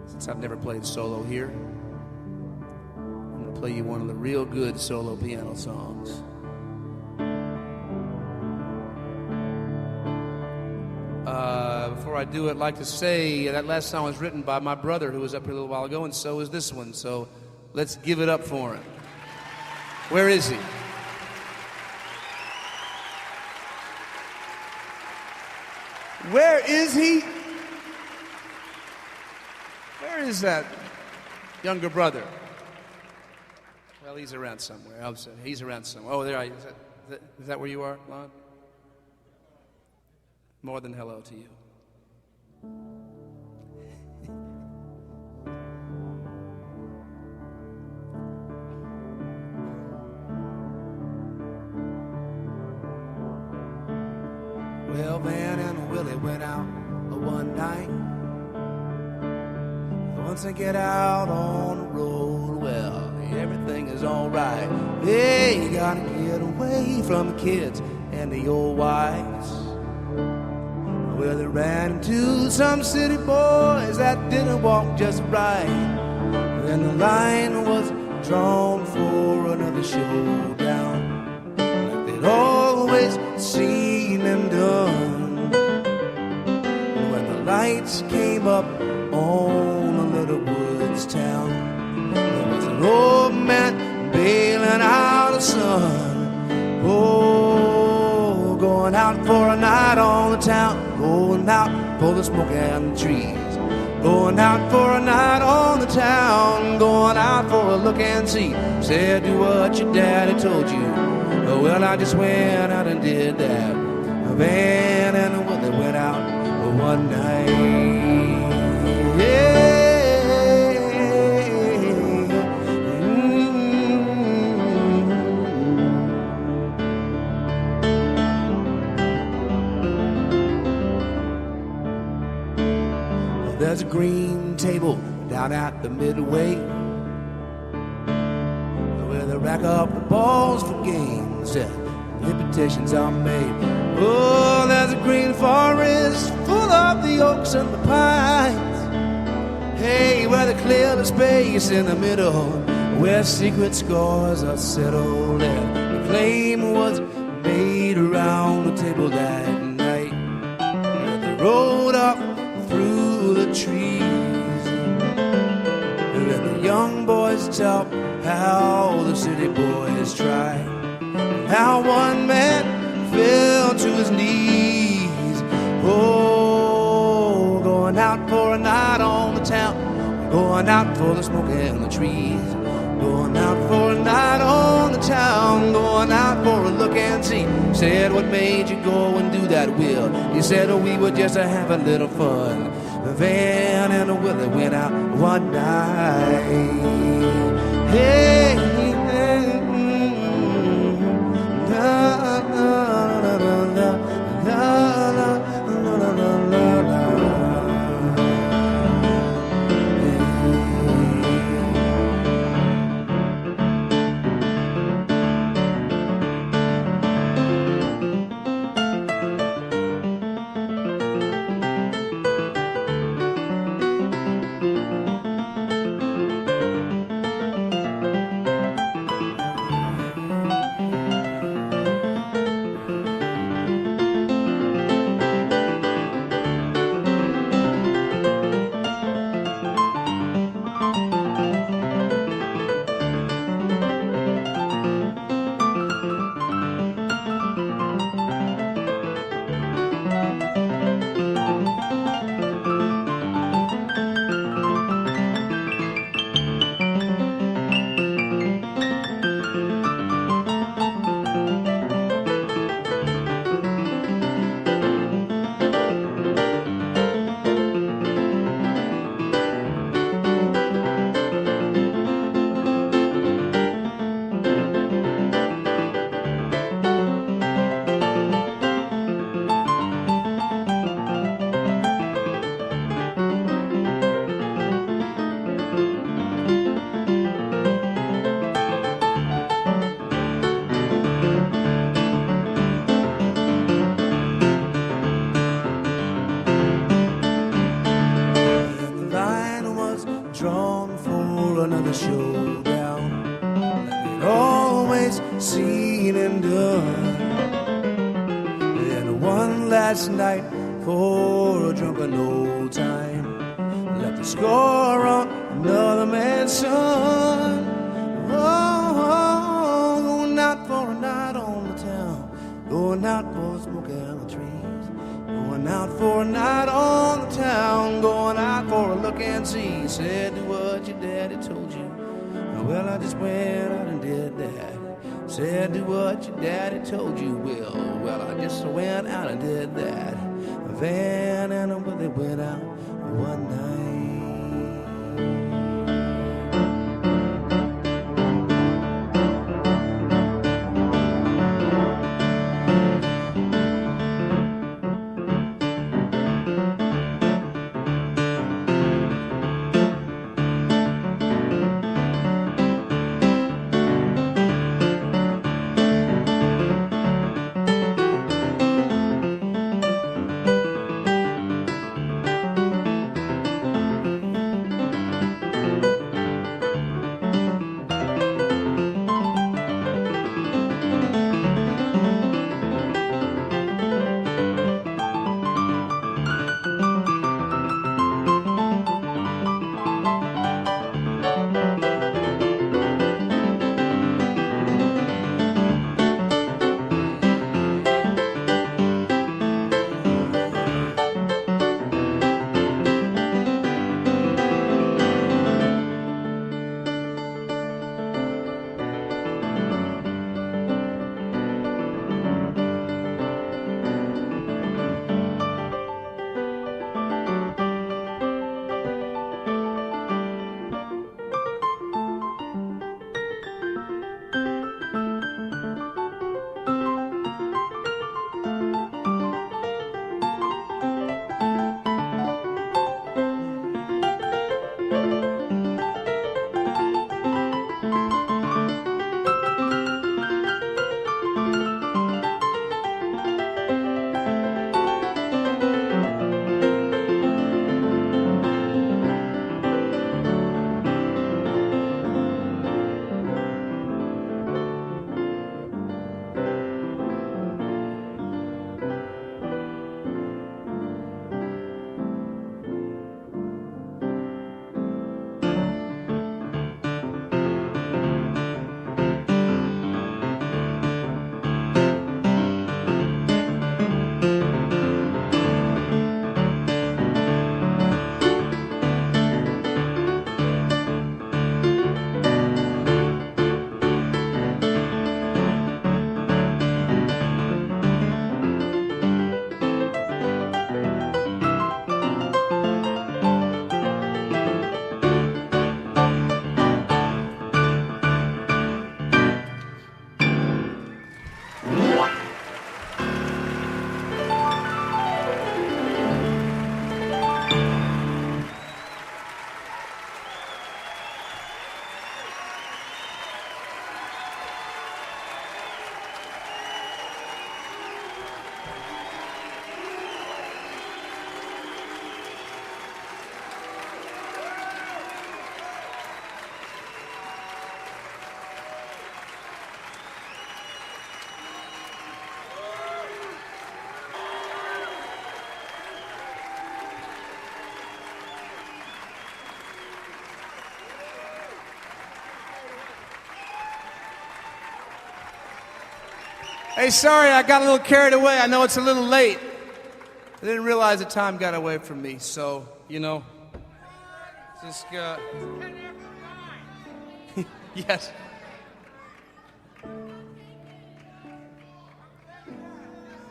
Since I've never played solo here, I'm going to play you one of the real good solo piano songs. Before I do it, I'd like to say that last song was written by my brother who was up here a little while ago, and so is this one. So let's give it up for him. Where is he? Where is he? Where is that younger brother? Well, he's around somewhere. He's around somewhere. Oh, there I is. Is that where you are, Lon? More than hello to you. once they get out on the road, well, everything is alright. Hey, you gotta get away from the kids and the old wives. Well, they ran into some city boys that didn't walk just right. And the line was drawn for another showdown, like they'd always seen and done. And when the lights came up on a little woods town, there was an old man bailing out the sun. Oh, going out for a night on the town, going out for the smoke and the trees. Going out for a night on the town, going out for a look and see. Said, do what your daddy told you. Oh, well, I just went out and did that. A van and a woman went out one night. Yeah. There's a green table down at the midway, where they rack up the balls for games and the petitions are made. Oh, there's a green forest full of the oaks and the pines. Hey, where they clear the space in the middle, where secret scores are settled, and the flame was made around the table that night. And they rode up through the trees, and the young boys tell how the city boys try, how one man fell to his knees. Oh, going out for a night on the town, going out for the smoke and the trees. Going out for a night on the town, going out for a look and see. Said, what made you go and do that, Will? He said, oh, we were just having a little fun. The van and the Willie went out one night. Hey, la, la, la, la, la, la, la, la, la, la. Last night for a drunken old time, left a score on another man's son. Oh, going out for a night on the town, going out for a smoke and the trees, going out for a night on the town, going out for a look and see. Said, do what your daddy told you. Well, I just went out and did that. Said, do what your daddy told you, Will. Well, I just went out and did that. A van and a Willie went out one night. Hey, sorry, I got a little carried away. I know it's a little late. I didn't realize the time got away from me, so, just, yes.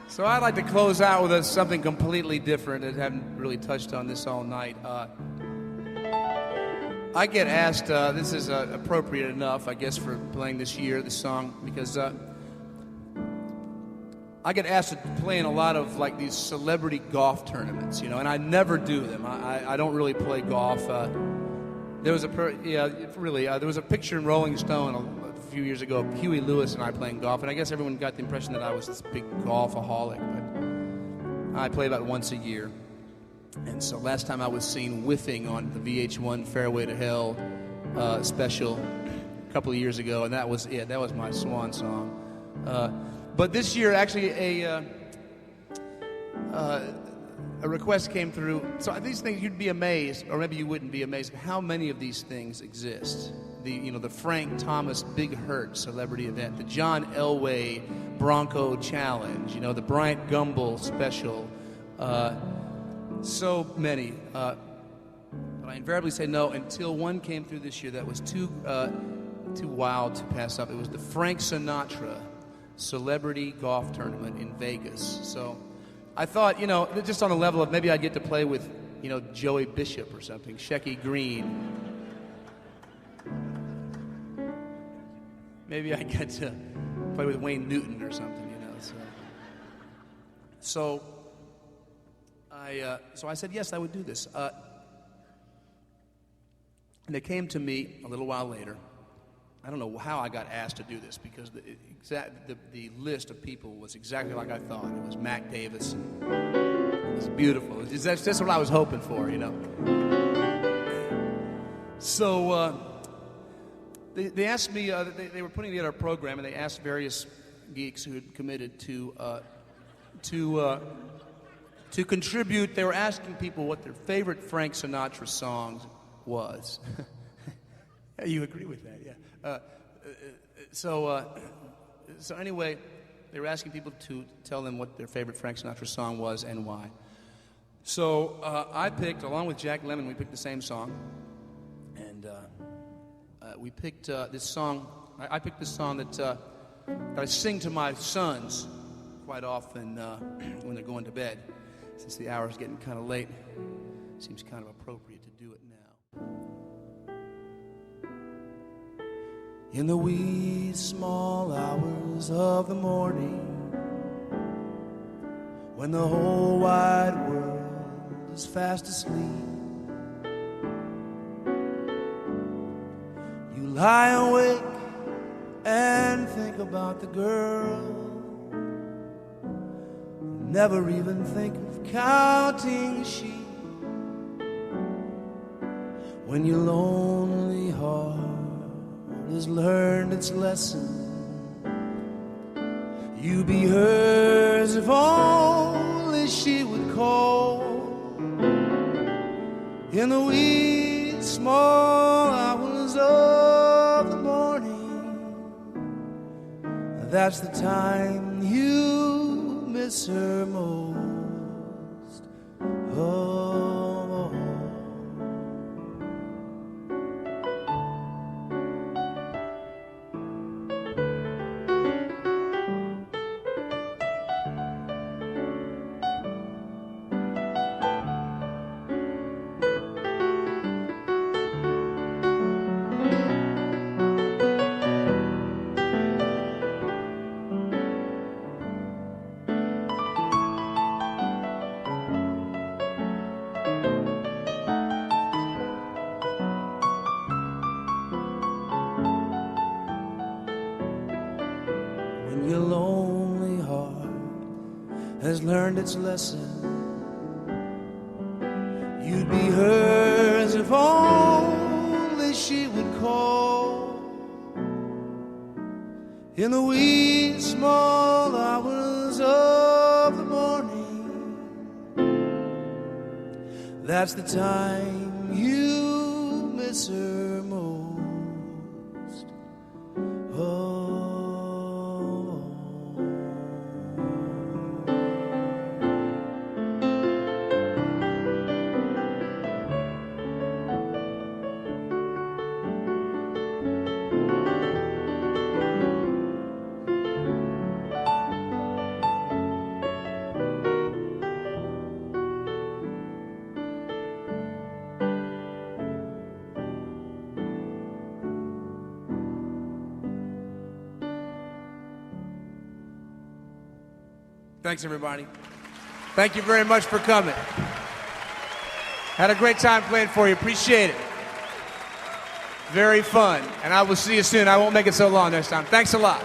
So I'd like to close out with something completely different. I haven't really touched on this all night. I get asked, this is appropriate enough, I guess, for playing this song, because I get asked to play in a lot of like these celebrity golf tournaments, and I never do them. I don't really play golf. There was a picture in Rolling Stone a few years ago of Huey Lewis and I playing golf, and I guess everyone got the impression that I was this big golfaholic, but I play about once a year. And so last time I was seen whiffing on the VH1 Fairway to Hell special a couple of years ago, and that was it. That was my swan song. But this year, actually, a request came through. So these things, you'd be amazed, or maybe you wouldn't be amazed, at how many of these things exist. The Frank Thomas Big Hurt celebrity event, the John Elway Bronco Challenge, the Bryant Gumbel special. So many. But I invariably say no until one came through this year that was too wild to pass up. It was the Frank Sinatra Celebrity Golf Tournament in Vegas. So I thought, just on a level of maybe I'd get to play with, Joey Bishop or something, Shecky Green. Maybe I get to play with Wayne Newton or something, So I said, yes, I would do this. And they came to me a little while later. I don't know how I got asked to do this, because the list of people was exactly like I thought. It was Mac Davis. It was beautiful. That's just what I was hoping for, So they asked me, they were putting together a program, and they asked various geeks who had committed to contribute. They were asking people what their favorite Frank Sinatra song was. You agree with that, yeah. So anyway, they were asking people to tell them what their favorite Frank Sinatra song was and why. So I picked, along with Jack Lemmon, we picked the same song. And we picked this song. I picked this song that I sing to my sons quite often when they're going to bed. Since the hour's getting kind of late, it seems kind of appropriate to do it now. In the wee small hours of the morning, when the whole wide world is fast asleep, you lie awake and think about the girl. Never even think of counting sheep. When your lonely heart has learned its lesson, you'd be hers if only she would call. In the wee small hours of the morning, that's the time you miss her most. Oh. Learned its lesson, you'd be hers if only she would call. In the wee small hours of the morning, that's the time you miss her most. Oh. Thanks, everybody. Thank you very much for coming. Had a great time playing for you. Appreciate it. Very fun. And I will see you soon. I won't make it so long next time. Thanks a lot.